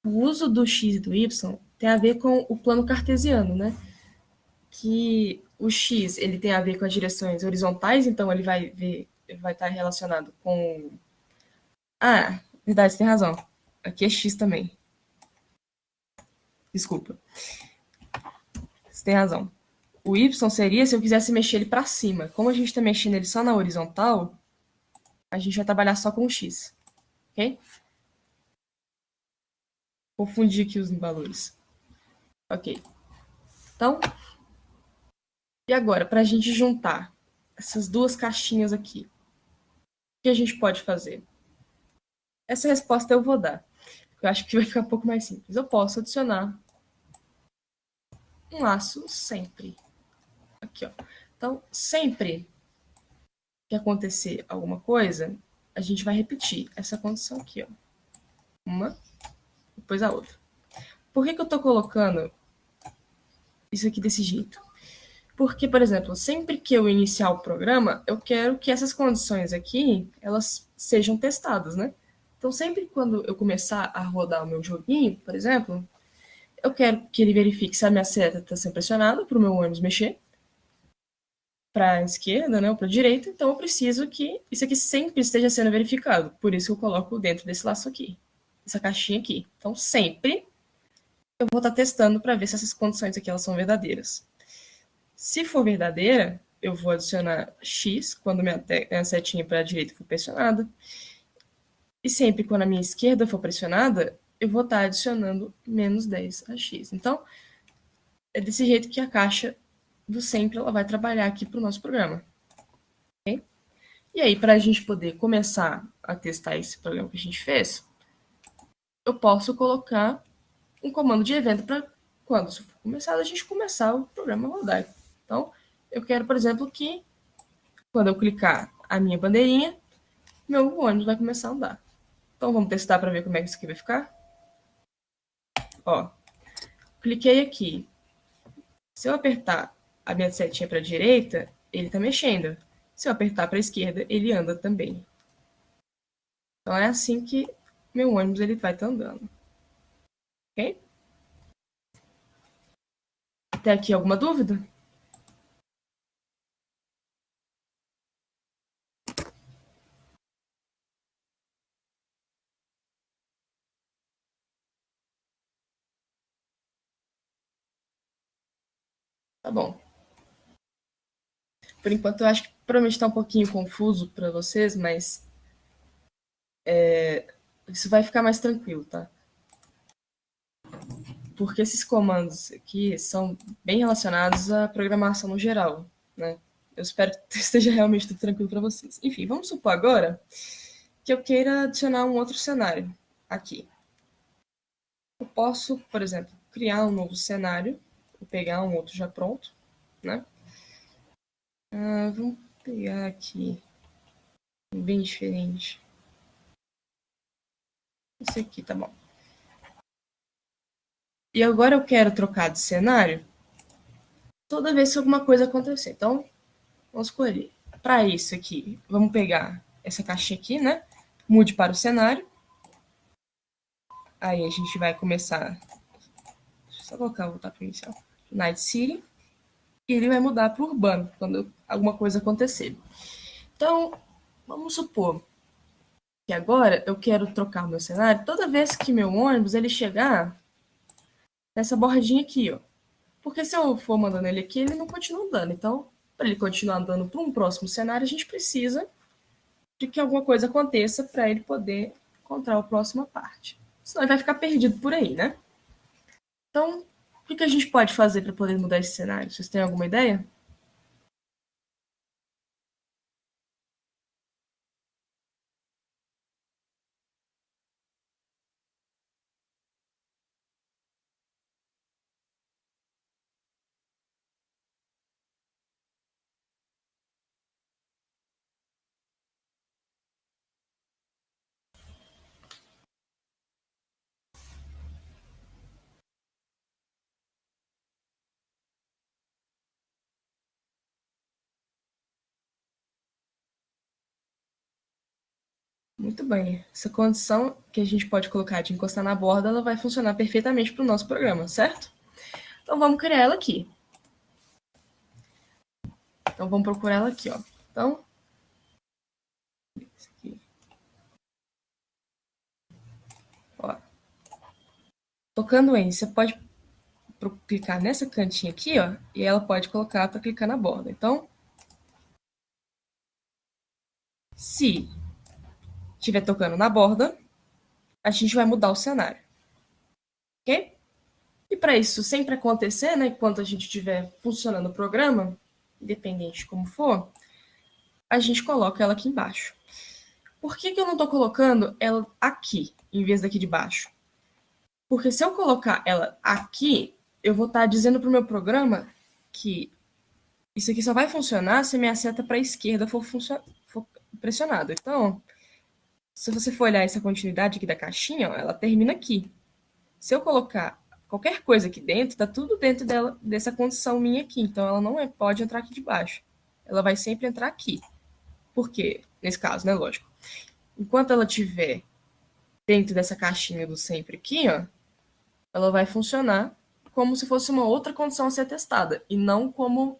B: O uso do X e do Y tem a ver com o plano cartesiano, né? Que o X ele tem a ver com as direções horizontais, então ele vai estar relacionado com... Ah, verdade, você tem razão. Aqui é X também. Desculpa. Você tem razão. O Y seria se eu quisesse mexer ele para cima. Como a gente está mexendo ele só na horizontal, a gente vai trabalhar só com o X. Ok? Confundi aqui os valores. Ok. Então, e agora, para a gente juntar essas duas caixinhas aqui, o que a gente pode fazer? Essa resposta eu vou dar. Eu acho que vai ficar um pouco mais simples. Eu posso adicionar um laço sempre. Aqui, ó. Então, sempre que acontecer alguma coisa, a gente vai repetir essa condição aqui, ó. Uma, depois a outra. Por que eu estou colocando isso aqui desse jeito? Porque, por exemplo, sempre que eu iniciar o programa, eu quero que essas condições aqui, elas sejam testadas, né? Então, sempre quando eu começar a rodar o meu joguinho, por exemplo, eu quero que ele verifique se a minha seta está sendo pressionada para o meu ônibus mexer para a esquerda, né, ou para a direita. Então, eu preciso que isso aqui sempre esteja sendo verificado. Por isso eu coloco dentro desse laço aqui, essa caixinha aqui. Então, sempre eu vou estar testando para ver se essas condições aqui elas são verdadeiras. Se for verdadeira, eu vou adicionar X quando minha setinha para a direita for pressionada. E sempre quando a minha esquerda for pressionada, eu vou estar adicionando menos 10 a X. Então, é desse jeito que a caixa do sempre ela vai trabalhar aqui para o nosso programa. Okay? E aí, para a gente poder começar a testar esse programa que a gente fez, eu posso colocar um comando de evento para quando isso for começado, a gente começar o programa a rodar. Então, eu quero, por exemplo, que quando eu clicar a minha bandeirinha, meu ônibus vai começar a andar. Então, vamos testar para ver como é que isso aqui vai ficar? Ó, cliquei aqui. Se eu apertar a minha setinha para a direita, ele está mexendo. Se eu apertar para a esquerda, ele anda também. Então, é assim que meu ônibus ele vai estar andando. Ok? Até aqui alguma dúvida? Tá bom. Por enquanto, eu acho que provavelmente está um pouquinho confuso para vocês, mas isso vai ficar mais tranquilo, tá? Porque esses comandos aqui são bem relacionados à programação no geral, né? Eu espero que esteja realmente tudo tranquilo para vocês. Enfim, vamos supor agora que eu queira adicionar um outro cenário aqui. Eu posso, por exemplo, criar um novo cenário, vou pegar um outro já pronto, né? Vamos pegar aqui um bem diferente. Esse aqui, tá bom. E agora eu quero trocar de cenário toda vez que alguma coisa acontecer. Então, vamos escolher. Para isso aqui, vamos pegar essa caixinha aqui, né? Mude para o cenário. Aí a gente vai começar. Deixa eu só colocar, voltar para o inicial. Night City. E ele vai mudar para o urbano quando alguma coisa acontecer. Então, vamos supor que agora eu quero trocar o meu cenário toda vez que meu ônibus ele chegar nessa bordinha aqui, ó. Porque se eu for mandando ele aqui, ele não continua andando. Então, para ele continuar andando para um próximo cenário, a gente precisa de que alguma coisa aconteça para ele poder encontrar a próxima parte. Senão ele vai ficar perdido por aí, né? Então, o que a gente pode fazer para poder mudar esse cenário? Vocês têm alguma ideia? Muito bem. Essa condição que a gente pode colocar de encostar na borda, ela vai funcionar perfeitamente para o nosso programa, certo? Então vamos criar ela aqui. Então vamos procurar ela aqui, ó. Então, aqui. Ó. Tocando em, você pode clicar nessa cantinha aqui, ó, e ela pode colocar para clicar na borda. Então, se estiver tocando na borda, a gente vai mudar o cenário. Ok? E para isso sempre acontecer, né, enquanto a gente estiver funcionando o programa, independente de como for, a gente coloca ela aqui embaixo. Por que eu não estou colocando ela aqui, em vez daqui de baixo? Porque se eu colocar ela aqui, eu vou estar dizendo para o meu programa que isso aqui só vai funcionar se a minha seta para a esquerda for pressionada. Então, se você for olhar essa continuidade aqui da caixinha, ó, ela termina aqui. Se eu colocar qualquer coisa aqui dentro, tá tudo dentro dela, dessa condição minha aqui. Então, ela não pode entrar aqui de baixo. Ela vai sempre entrar aqui. Por quê? Nesse caso, né? Lógico. Enquanto ela estiver dentro dessa caixinha do sempre aqui, ó, ela vai funcionar como se fosse uma outra condição a ser testada. E não como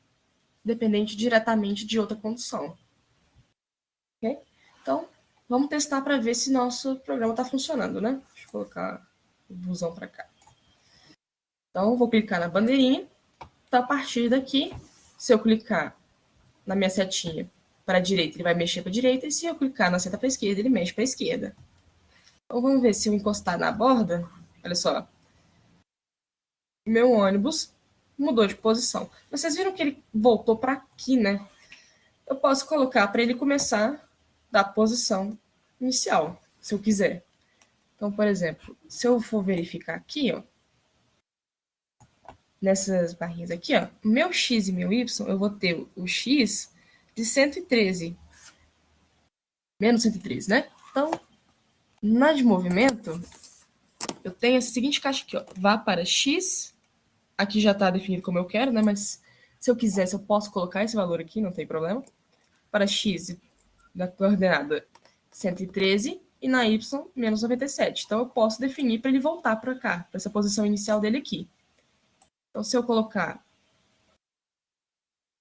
B: dependente diretamente de outra condição. Ok? Então, vamos testar para ver se nosso programa está funcionando, né? Deixa eu colocar o busão para cá. Então, vou clicar na bandeirinha. Então, a partir daqui, se eu clicar na minha setinha para a direita, ele vai mexer para a direita. E se eu clicar na seta para a esquerda, ele mexe para a esquerda. Então, vamos ver se eu encostar na borda. Olha só. Meu ônibus mudou de posição. Vocês viram que ele voltou para aqui, né? Eu posso colocar para ele começar da posição inicial, se eu quiser. Então, por exemplo, se eu for verificar aqui, ó, nessas barrinhas aqui, ó, meu x e meu y, eu vou ter o x de 113. Menos 113, né? Então, na de movimento, eu tenho essa seguinte caixa aqui, ó. Vá para x. Aqui já está definido como eu quero, né? Mas se eu quisesse, eu posso colocar esse valor aqui, não tem problema. Para x da coordenada 113 e na y, menos 97. Então, eu posso definir para ele voltar para cá, para essa posição inicial dele aqui. Então, se eu colocar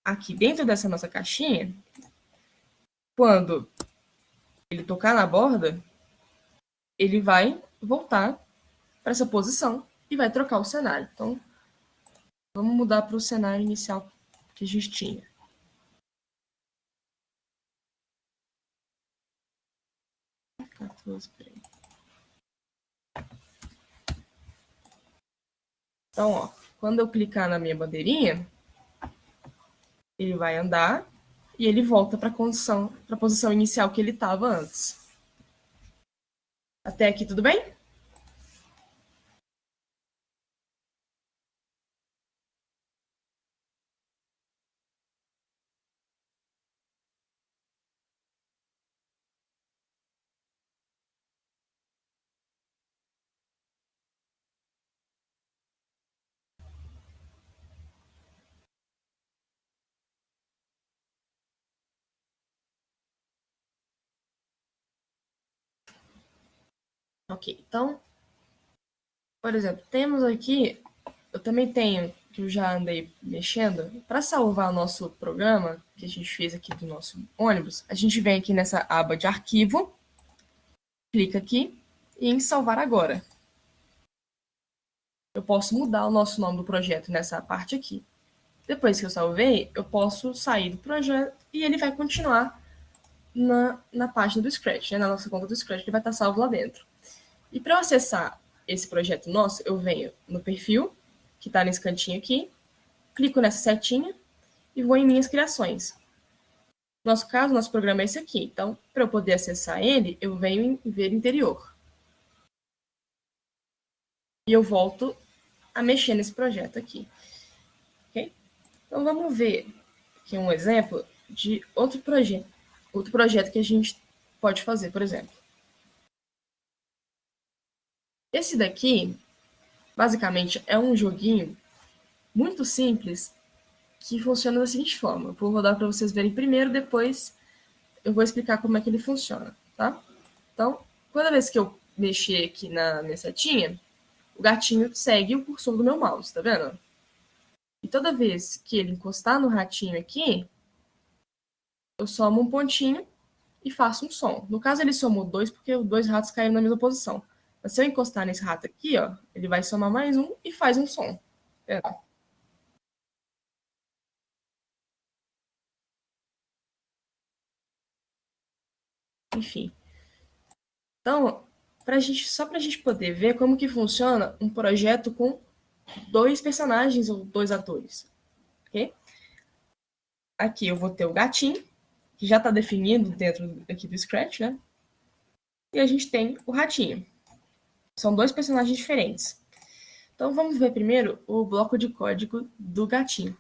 B: aqui dentro dessa nossa caixinha, quando ele tocar na borda, ele vai voltar para essa posição e vai trocar o cenário. Então, vamos mudar para o cenário inicial que a gente tinha. Então, ó, quando eu clicar na minha bandeirinha, ele vai andar e ele volta para a posição inicial que ele estava antes. Até aqui, tudo bem? Ok, então, por exemplo, temos aqui, eu também tenho, que eu já andei mexendo, para salvar o nosso programa, que a gente fez aqui do nosso ônibus, a gente vem aqui nessa aba de arquivo, clica aqui e em salvar agora. Eu posso mudar o nosso nome do projeto nessa parte aqui. Depois que eu salvei, eu posso sair do projeto e ele vai continuar na página do Scratch, né? Na nossa conta do Scratch, ele vai estar salvo lá dentro. E para eu acessar esse projeto nosso, eu venho no perfil, que está nesse cantinho aqui, clico nessa setinha e vou em minhas criações. No nosso caso, nosso programa é esse aqui. Então, para eu poder acessar ele, eu venho em ver interior. E eu volto a mexer nesse projeto aqui. Okay? Então, vamos ver aqui um exemplo de outro projeto. Outro projeto que a gente pode fazer, por exemplo. Esse daqui, basicamente, é um joguinho muito simples que funciona da seguinte forma. Eu vou rodar para vocês verem primeiro, depois eu vou explicar como é que ele funciona, tá? Então, toda vez que eu mexer aqui na minha setinha, o gatinho segue o cursor do meu mouse, tá vendo? E toda vez que ele encostar no ratinho aqui, eu somo um pontinho e faço um som. No caso, ele somou 2 porque os 2 ratos caíram na mesma posição. Mas se eu encostar nesse rato aqui, ó, ele vai somar mais um e faz um som. Tá? Enfim. Então, só para a gente poder ver como que funciona um projeto com 2 personagens ou 2 atores. Okay? Aqui eu vou ter o gatinho, que já está definido dentro aqui do Scratch, né? E a gente tem o ratinho. São 2 personagens diferentes. Então vamos ver primeiro o bloco de código do gatinho.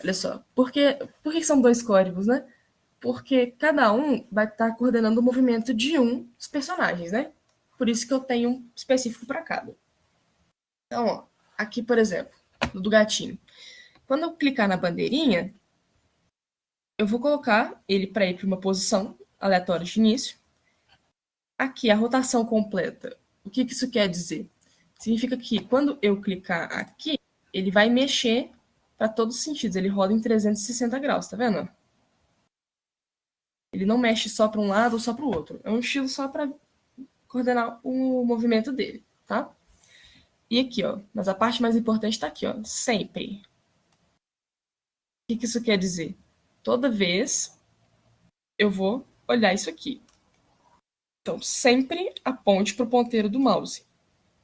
B: Olha só, por que são 2 códigos, né? Porque cada um vai estar coordenando o movimento de um dos personagens, né? Por isso que eu tenho um específico para cada. Então, ó, aqui, por exemplo, no do gatinho. Quando eu clicar na bandeirinha, eu vou colocar ele para ir para uma posição aleatória de início. Aqui, a rotação completa. O que isso quer dizer? Significa que quando eu clicar aqui, ele vai mexer para todos os sentidos. Ele roda em 360 graus, tá vendo? Ele não mexe só para um lado ou só para o outro. É um estilo só para coordenar o movimento dele, tá? E aqui, ó, mas a parte mais importante está aqui, ó, sempre. O que isso quer dizer? Toda vez eu vou olhar isso aqui. Então, sempre aponte para o ponteiro do mouse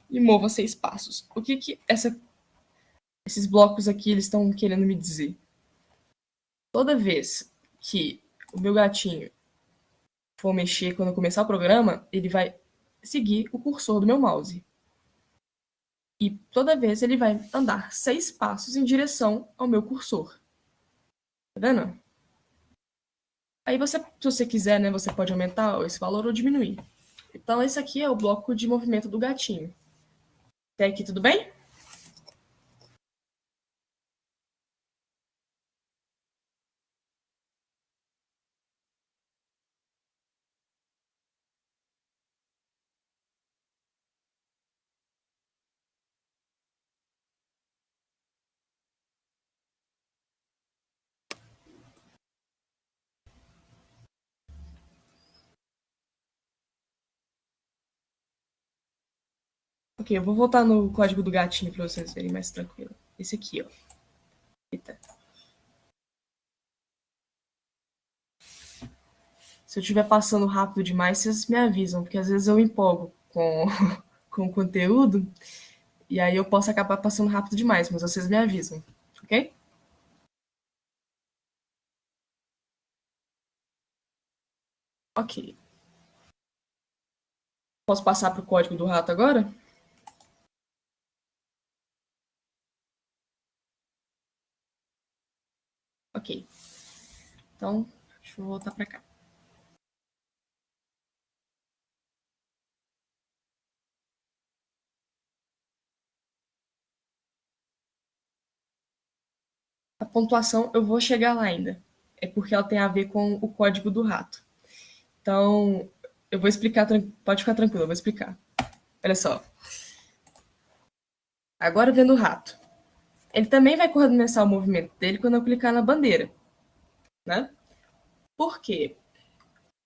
B: e mova 6 passos. O que esses blocos aqui eles estão querendo me dizer? Toda vez que o meu gatinho for mexer quando eu começar o programa, ele vai seguir o cursor do meu mouse. E toda vez ele vai andar 6 passos em direção ao meu cursor. Tá vendo? Aí se você quiser, né, você pode aumentar esse valor ou diminuir. Então esse aqui é o bloco de movimento do gatinho. Até aqui tudo bem? Ok, eu vou voltar no código do gatinho para vocês verem mais tranquilo. Esse aqui, ó. Eita. Se eu estiver passando rápido demais, vocês me avisam, porque às vezes eu empolgo com, com o conteúdo e aí eu posso acabar passando rápido demais, mas vocês me avisam, ok? Ok. Posso passar para o código do rato agora? Ok. Então, deixa eu voltar para cá. A pontuação eu vou chegar lá ainda. É porque ela tem a ver com o código do rato. Então, eu vou explicar, pode ficar tranquilo, eu vou explicar. Olha só. Agora vendo o rato. Ele também vai começar o movimento dele quando eu clicar na bandeira, né? Por quê?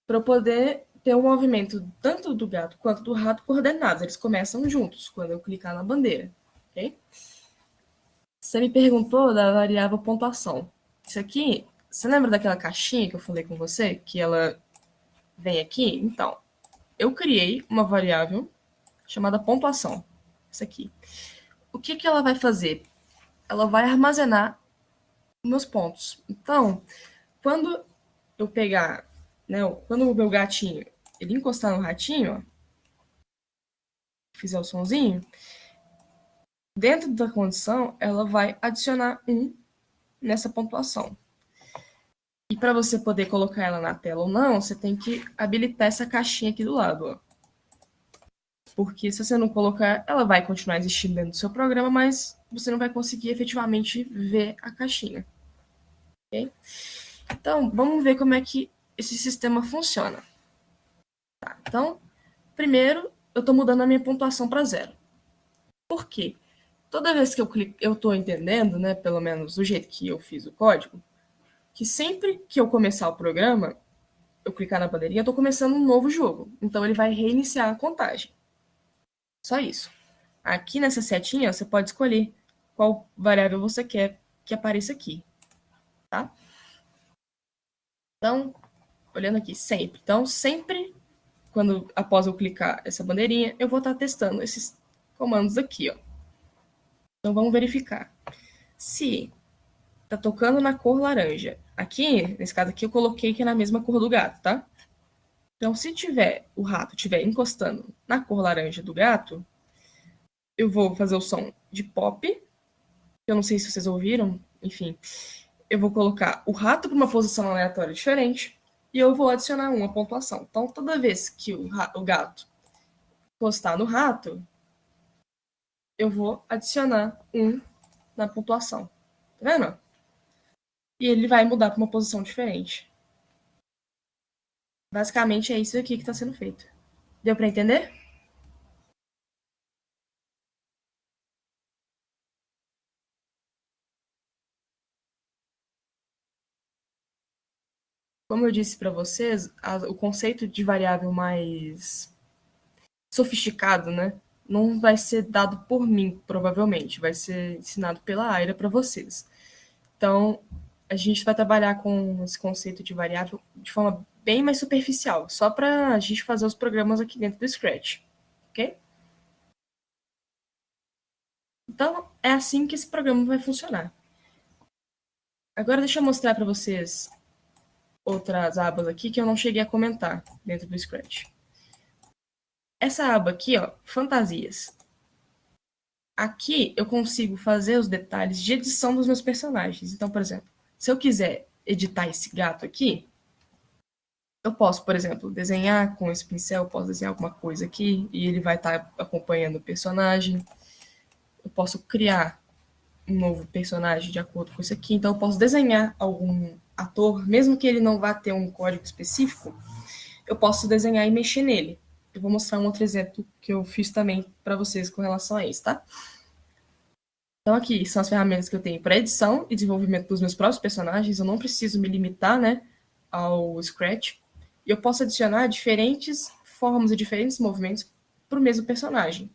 B: Para eu poder ter um movimento tanto do gato quanto do rato coordenados. Eles começam juntos quando eu clicar na bandeira, ok? Você me perguntou da variável pontuação. Isso aqui, você lembra daquela caixinha que eu falei com você? Que ela vem aqui? Então, eu criei uma variável chamada pontuação. Isso aqui. O que, que ela vai fazer? Ela vai armazenar meus pontos. Então, quando eu pegar, né, quando o meu gatinho ele encostar no ratinho, ó, fizer o sonzinho, dentro da condição, ela vai adicionar um nessa pontuação. E para você poder colocar ela na tela ou não, você tem que habilitar essa caixinha aqui do lado, ó. Porque se você não colocar, ela vai continuar existindo dentro do seu programa, mas você não vai conseguir efetivamente ver a caixinha. Ok? Então, vamos ver como é que esse sistema funciona. Tá, então, primeiro, eu estou mudando a minha pontuação para 0. Por quê? Toda vez que eu clico, eu estou entendendo, né, pelo menos do jeito que eu fiz o código, que sempre que eu começar o programa, eu clicar na bandeirinha, eu estou começando um novo jogo. Então ele vai reiniciar a contagem. Só isso. Aqui nessa setinha, você pode escolher qual variável você quer que apareça aqui, tá? Então, olhando aqui, sempre. Então, sempre, quando após eu clicar essa bandeirinha, eu vou estar testando esses comandos aqui, ó. Então, vamos verificar. Se tá tocando na cor laranja. Aqui, nesse caso aqui, eu coloquei que é na mesma cor do gato, tá? Então, se tiver o rato estiver encostando na cor laranja do gato, eu vou fazer o som de pop. Eu não sei se vocês ouviram, enfim. Eu vou colocar o rato para uma posição aleatória diferente e eu vou adicionar uma pontuação. Então, toda vez que o gato encostar no rato, eu vou adicionar um na pontuação. Tá vendo? E ele vai mudar para uma posição diferente. Basicamente é isso aqui que está sendo feito. Deu para entender? Como eu disse para vocês, o conceito de variável mais sofisticado, né, não vai ser dado por mim, provavelmente, vai ser ensinado pela Aira para vocês. Então, a gente vai trabalhar com esse conceito de variável de forma bem mais superficial, só para a gente fazer os programas aqui dentro do Scratch, ok? Então, é assim que esse programa vai funcionar. Agora, deixa eu mostrar para vocês outras abas aqui que eu não cheguei a comentar dentro do Scratch. Essa aba aqui, ó, fantasias. Aqui eu consigo fazer os detalhes de edição dos meus personagens. Então, por exemplo, se eu quiser editar esse gato aqui, eu posso, por exemplo, desenhar com esse pincel, eu posso desenhar alguma coisa aqui e ele vai estar acompanhando o personagem. Eu posso criar um novo personagem de acordo com isso aqui. Então, eu posso desenhar algum ator, mesmo que ele não vá ter um código específico, eu posso desenhar e mexer nele. Eu vou mostrar um outro exemplo que eu fiz também para vocês com relação a isso, tá? Então, aqui são as ferramentas que eu tenho para edição e desenvolvimento dos meus próprios personagens. Eu não preciso me limitar, né, ao Scratch. E eu posso adicionar diferentes formas e diferentes movimentos para o mesmo personagem.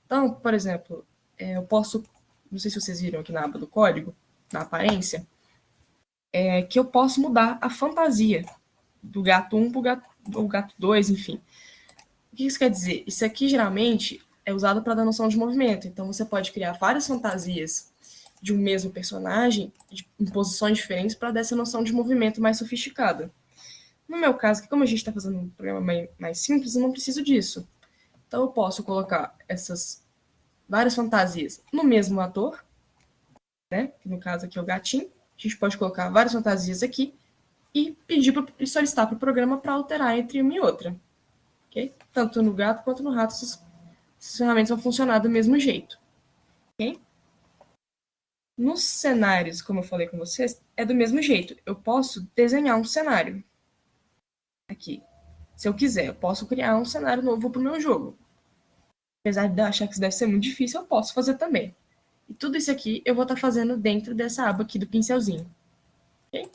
B: Então, por exemplo, eu posso, não sei se vocês viram aqui na aba do código, na aparência, que eu posso mudar a fantasia do gato 1 para o gato 2, enfim. O que isso quer dizer? Isso aqui geralmente é usado para dar noção de movimento. Então você pode criar várias fantasias de um mesmo personagem em posições diferentes para dar essa noção de movimento mais sofisticada. No meu caso, como a gente está fazendo um programa mais simples, eu não preciso disso. Então eu posso colocar essas várias fantasias no mesmo ator, né? Que no caso aqui é o gatinho. A gente pode colocar várias fantasias aqui e pedir e solicitar para o programa para alterar entre uma e outra. Okay? Tanto no gato quanto no rato, essas ferramentas vão funcionar do mesmo jeito. Okay? Nos cenários, como eu falei com vocês, é do mesmo jeito. Eu posso desenhar um cenário aqui. Se eu quiser, eu posso criar um cenário novo para o meu jogo. Apesar de eu achar que isso deve ser muito difícil, eu posso fazer também. E tudo isso aqui eu vou estar fazendo dentro dessa aba aqui do pincelzinho. Okay?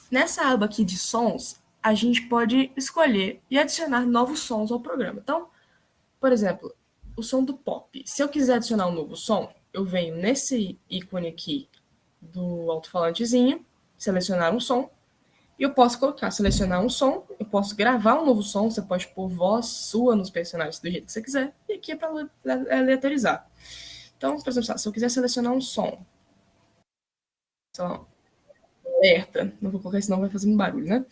B: Nessa aba aqui de sons, a gente pode escolher e adicionar novos sons ao programa. Então, por exemplo, o som do pop. Se eu quiser adicionar um novo som, eu venho nesse ícone aqui do alto-falantezinho, selecionar um som, e eu posso selecionar um som, eu posso gravar um novo som, você pode pôr voz sua nos personagens do jeito que você quiser, e aqui é para aleatorizar. Então, por exemplo, se eu quiser selecionar um som, sei lá, alerta, não vou colocar, senão vai fazer um barulho, né?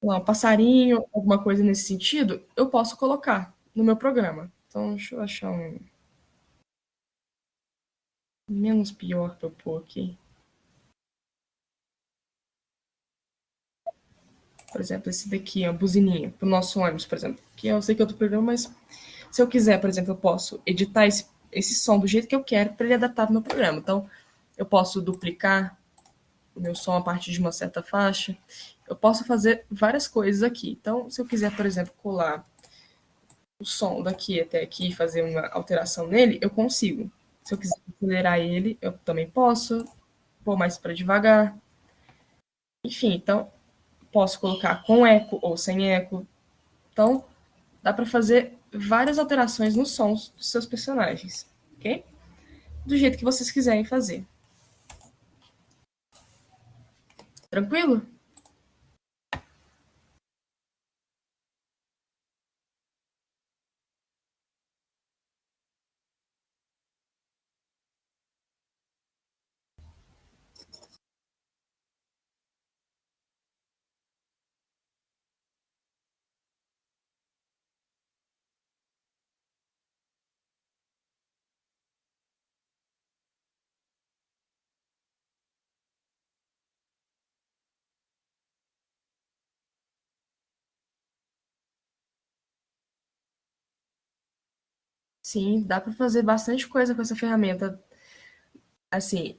B: Um passarinho, alguma coisa nesse sentido, eu posso colocar no meu programa. Então, deixa eu achar um menos pior para eu pôr aqui. Por exemplo, esse daqui, a buzininha, para o nosso ônibus, por exemplo. Que eu sei que é outro programa, mas se eu quiser, por exemplo, eu posso editar esse som do jeito que eu quero para ele adaptar para o meu programa. Então, eu posso duplicar o meu som a partir de uma certa faixa. Eu posso fazer várias coisas aqui. Então, se eu quiser, por exemplo, colar o som daqui até aqui e fazer uma alteração nele, eu consigo. Se eu quiser acelerar ele, eu também posso. Pôr mais para devagar. Enfim, então, posso colocar com eco ou sem eco. Então, dá para fazer várias alterações nos sons dos seus personagens, ok? Do jeito que vocês quiserem fazer. Tranquilo? Sim, dá para fazer bastante coisa com essa ferramenta. Assim,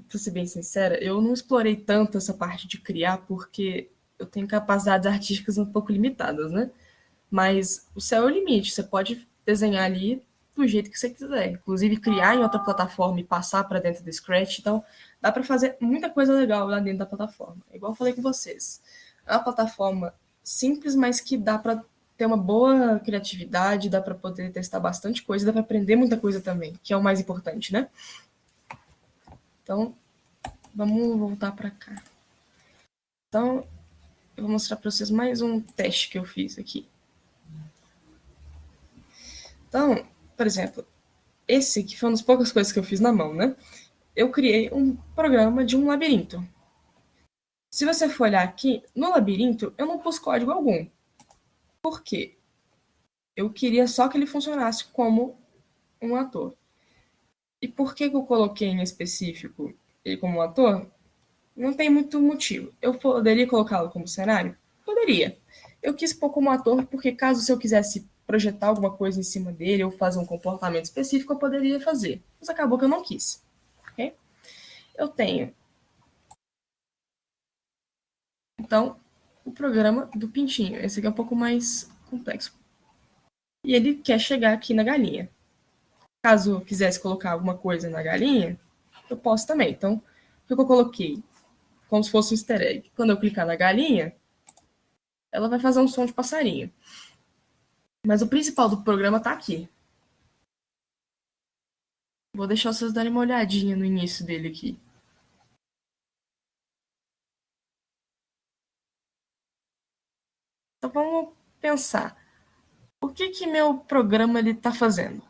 B: pra ser bem sincera, eu não explorei tanto essa parte de criar porque eu tenho capacidades artísticas um pouco limitadas, né? Mas o céu é o limite, você pode desenhar ali do jeito que você quiser, inclusive criar em outra plataforma e passar para dentro do Scratch, então dá para fazer muita coisa legal lá dentro da plataforma. É igual eu falei com vocês, é uma plataforma simples, mas que dá para ter uma boa criatividade, dá para poder testar bastante coisa, dá para aprender muita coisa também, que é o mais importante, né? Então, vamos voltar para cá. Então, eu vou mostrar para vocês mais um teste que eu fiz aqui. Então, por exemplo, esse aqui foi uma das poucas coisas que eu fiz na mão, né? Eu criei um programa de um labirinto. Se você for olhar aqui, no labirinto, eu não pus código algum. Por quê? Eu queria só que ele funcionasse como um ator. E por que eu coloquei em específico ele como um ator? Não tem muito motivo. Eu poderia colocá-lo como cenário? Poderia. Eu quis pôr como ator porque caso se eu quisesse projetar alguma coisa em cima dele ou fazer um comportamento específico, eu poderia fazer. Mas acabou que eu não quis. Okay? Eu tenho, então, o programa do pintinho. Esse aqui é um pouco mais complexo. E ele quer chegar aqui na galinha. Caso eu quisesse colocar alguma coisa na galinha, eu posso também. Então, o que eu coloquei? Como se fosse um easter egg. Quando eu clicar na galinha, ela vai fazer um som de passarinho. Mas o principal do programa tá aqui. Vou deixar vocês darem uma olhadinha no início dele aqui. Então vamos pensar. O que que meu programa ele tá fazendo?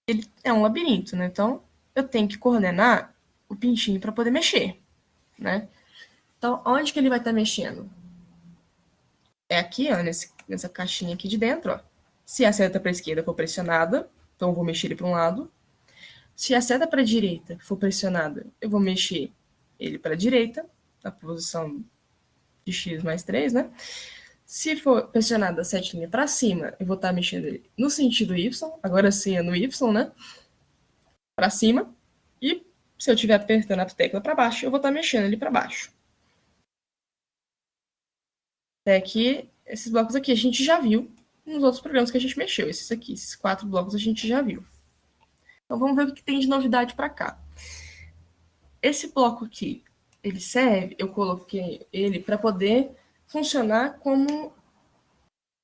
B: Ele é um labirinto, né? Então eu tenho que coordenar o pintinho para poder mexer, né? Então onde que ele vai estar mexendo? É aqui, ó, nessa caixinha aqui de dentro, ó. Se a seta para a esquerda for pressionada, então eu vou mexer ele para um lado. Se a seta para a direita for pressionada, eu vou mexer ele para a direita, na posição de x mais 3, né? Se for pressionada a setinha para cima, eu vou estar mexendo ele no sentido y, agora sim é no y, né? Para cima. E se eu estiver apertando a tecla para baixo, eu vou estar mexendo ele para baixo. Até que esses blocos aqui a gente já viu nos outros programas que a gente mexeu. Esses aqui, esses 4 blocos a gente já viu. Então vamos ver o que tem de novidade para cá. Esse bloco aqui, ele serve, eu coloquei ele para poder funcionar como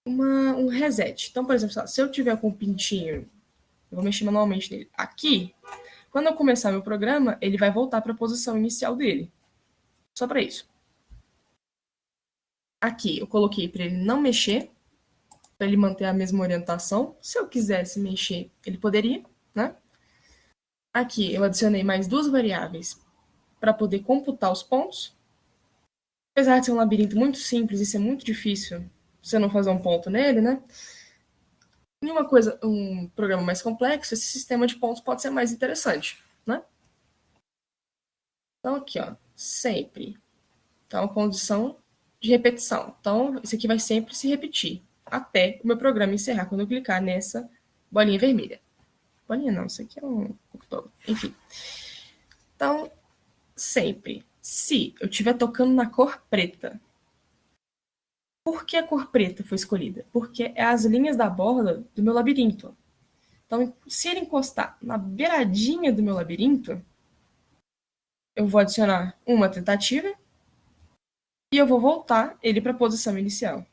B: um reset. Então, por exemplo, se eu tiver com um pintinho, eu vou mexer manualmente nele aqui, quando eu começar meu programa, ele vai voltar para a posição inicial dele. Só para isso. Aqui eu coloquei para ele não mexer, para ele manter a mesma orientação. Se eu quisesse mexer, ele poderia, né? Aqui eu adicionei mais 2 variáveis para poder computar os pontos. Apesar de ser um labirinto muito simples e ser muito difícil você não fazer um ponto nele, né? Em uma coisa, um programa mais complexo, esse sistema de pontos pode ser mais interessante, né? Então aqui, ó, sempre. Então, a condição de repetição. Então, isso aqui vai sempre se repetir até o meu programa encerrar quando eu clicar nessa bolinha vermelha. Bolinha não, isso aqui é um octógono. Enfim. Então, sempre. Se eu estiver tocando na cor preta, por que a cor preta foi escolhida? Porque é as linhas da borda do meu labirinto. Então, se ele encostar na beiradinha do meu labirinto, eu vou adicionar uma tentativa e eu vou voltar ele para a posição inicial.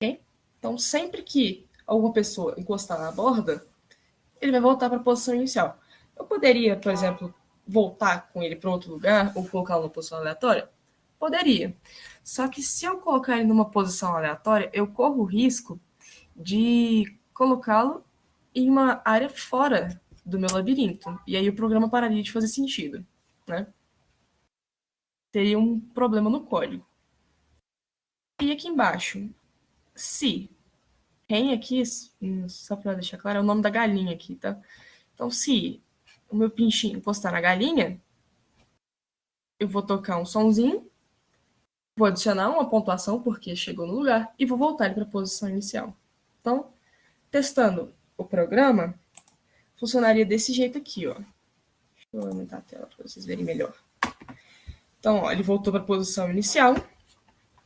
B: Ok? Então, sempre que alguma pessoa encostar na borda, ele vai voltar para a posição inicial. Eu poderia, por exemplo, voltar com ele para outro lugar ou colocá-lo numa posição aleatória? Poderia. Só que se eu colocar ele numa posição aleatória, eu corro o risco de colocá-lo em uma área fora do meu labirinto. E aí o programa pararia de fazer sentido, né? Teria um problema no código. E aqui embaixo, se REM aqui, só para deixar claro, é o nome da galinha aqui, tá? Então, se o meu pinchinho encostar na galinha, eu vou tocar um sonzinho, vou adicionar uma pontuação porque chegou no lugar e vou voltar ele para a posição inicial. Então, testando o programa, funcionaria desse jeito aqui, ó. Deixa eu aumentar a tela para vocês verem melhor. Então, ó, ele voltou para a posição inicial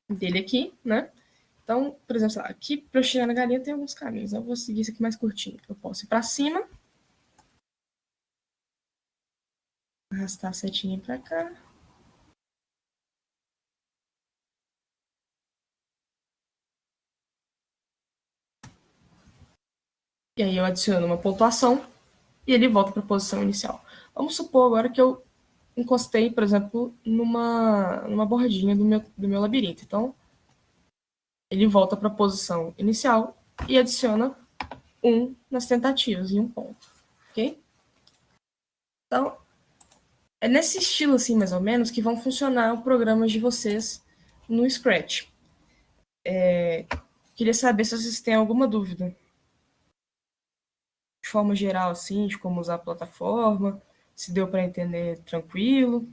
B: dele aqui, né? Então, por exemplo, aqui para eu chegar na galinha tem alguns caminhos. Eu vou seguir esse aqui mais curtinho. Eu posso ir para cima, arrastar a setinha para cá. E aí eu adiciono uma pontuação e ele volta para a posição inicial. Vamos supor agora que eu encostei, por exemplo, numa bordinha do meu labirinto. Então, ele volta para a posição inicial e adiciona um nas tentativas e um ponto. Ok? Então, é nesse estilo, assim, mais ou menos, que vão funcionar os programas de vocês no Scratch. Queria saber se vocês têm alguma dúvida. De forma geral, assim, de como usar a plataforma, se deu para entender tranquilo.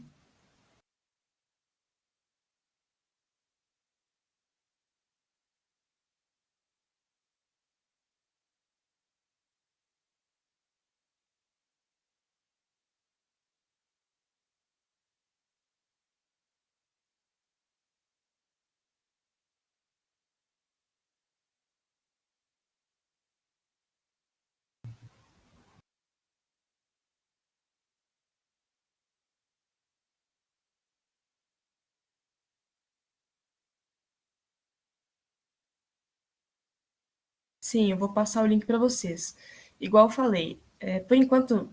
B: Sim, eu vou passar o link para vocês. Igual eu falei, por enquanto,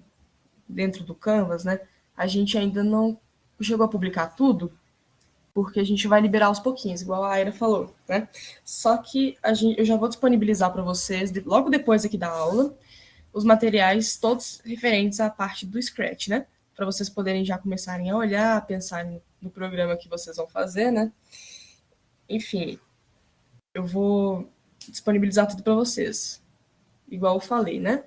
B: dentro do Canvas, né, a gente ainda não chegou a publicar tudo, porque a gente vai liberar aos pouquinhos, igual a Aira falou, né? Só que eu já vou disponibilizar para vocês, logo depois aqui da aula, os materiais todos referentes à parte do Scratch, né? Para vocês poderem já começarem a olhar, pensarem no programa que vocês vão fazer, né? Enfim, eu vou disponibilizar tudo para vocês. Igual eu falei, né?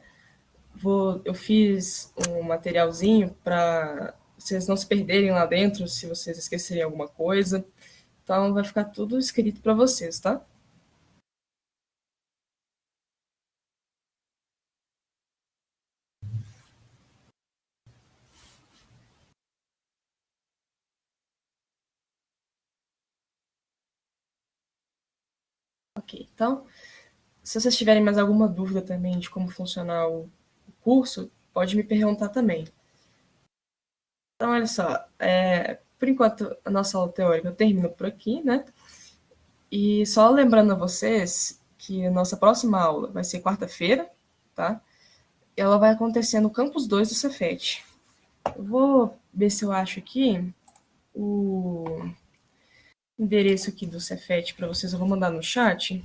B: Eu fiz um materialzinho para vocês não se perderem lá dentro, se vocês esquecerem alguma coisa. Então vai ficar tudo escrito para vocês, tá? Ok. Então, se vocês tiverem mais alguma dúvida também de como funcionar o curso, pode me perguntar também. Então, olha só, por enquanto a nossa aula teórica termina por aqui, né? E só lembrando a vocês que a nossa próxima aula vai ser quarta-feira, tá? E ela vai acontecer no Campus 2 do Cefet. Eu vou ver se eu acho aqui o endereço aqui do Cefet para vocês, eu vou mandar no chat.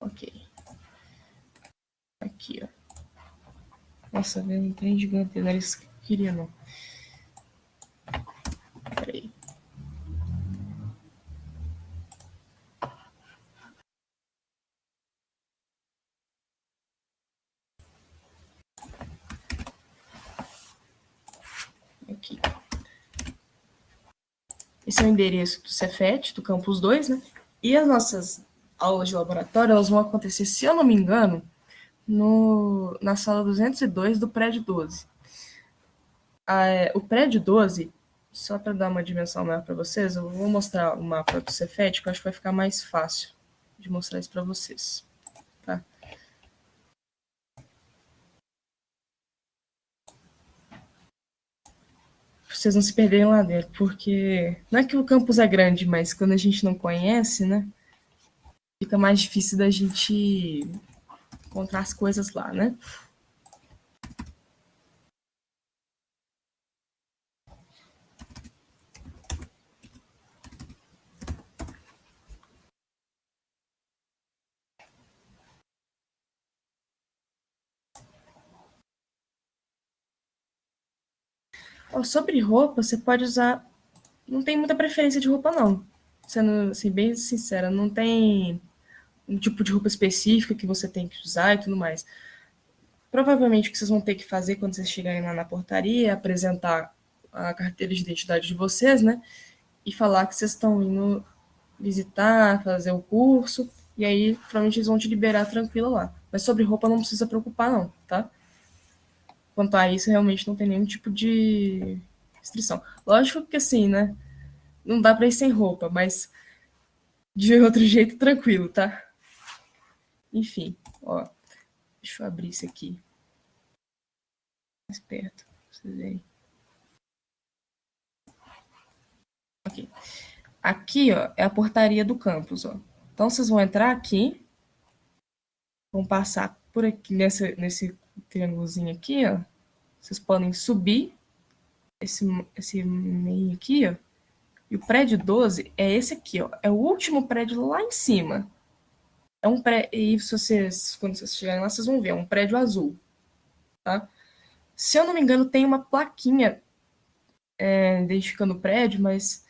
B: Ok. Aqui, ó. Nossa, veio um trem gigante, não era isso que eu queria, não. Peraí. Aqui. Esse é o endereço do Cefet, do Campus 2, né? E as nossas aulas de laboratório, elas vão acontecer, se eu não me engano, na sala 202 do prédio 12. O prédio 12, só para dar uma dimensão maior para vocês, eu vou mostrar o mapa do Cefet, que eu acho que vai ficar mais fácil de mostrar isso para vocês. Tá? Pra vocês não se perderem lá dentro, porque não é que o campus é grande, mas quando a gente não conhece, né, fica mais difícil da gente encontrar as coisas lá, né? Sobre roupa, você pode usar. Não tem muita preferência de roupa, não. Sendo assim, bem sincera, não tem um tipo de roupa específica que você tem que usar e tudo mais. Provavelmente o que vocês vão ter que fazer quando vocês chegarem lá na portaria é apresentar a carteira de identidade de vocês, né? E falar que vocês estão indo visitar, fazer o curso, e aí provavelmente eles vão te liberar tranquilo lá. Mas sobre roupa não precisa preocupar, não, tá? Quanto a isso, realmente não tem nenhum tipo de restrição. Lógico que assim, né? Não dá pra ir sem roupa, mas de outro jeito, tranquilo, tá? Enfim, ó. Deixa eu abrir isso aqui mais perto, pra vocês verem. Ok. Aqui, ó, é a portaria do campus, ó. Então, vocês vão entrar aqui, vão passar por aqui, nesse triângulozinho aqui, ó. Vocês podem subir esse meio aqui, ó. E o prédio 12 é esse aqui, ó. É o último prédio lá em cima. É um prédio. E se vocês, quando vocês chegarem lá, vocês vão ver, é um prédio azul. Tá? Se eu não me engano, tem uma plaquinha identificando o prédio, mas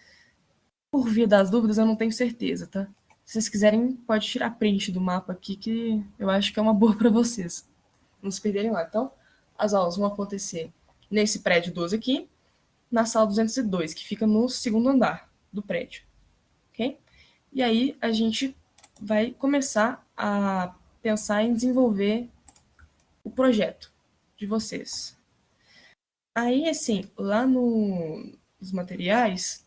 B: por via das dúvidas eu não tenho certeza, tá? Se vocês quiserem, pode tirar print do mapa aqui, que eu acho que é uma boa para vocês. Não se perderem lá. Então, as aulas vão acontecer nesse prédio 12 aqui, na sala 202, que fica no segundo andar do prédio. Ok? E aí a gente vai começar a pensar em desenvolver o projeto de vocês. Aí, assim, lá nos materiais,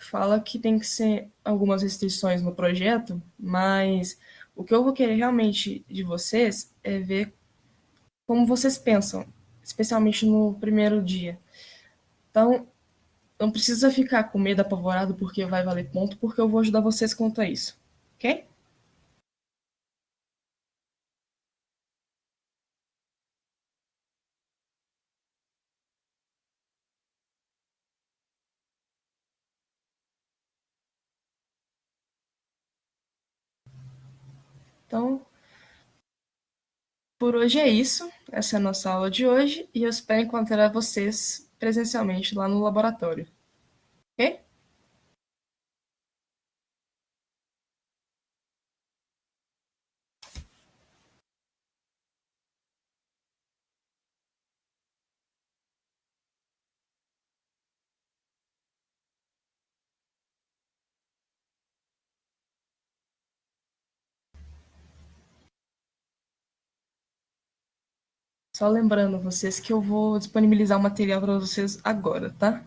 B: fala que tem que ser algumas restrições no projeto, mas o que eu vou querer realmente de vocês é ver como vocês pensam, especialmente no primeiro dia. Então, não precisa ficar com medo, apavorado, porque vai valer ponto, porque eu vou ajudar vocês quanto a isso, ok? Então, por hoje é isso. Essa é a nossa aula de hoje e eu espero encontrar vocês presencialmente lá no laboratório, ok? Só lembrando vocês que eu vou disponibilizar o material para vocês agora, tá?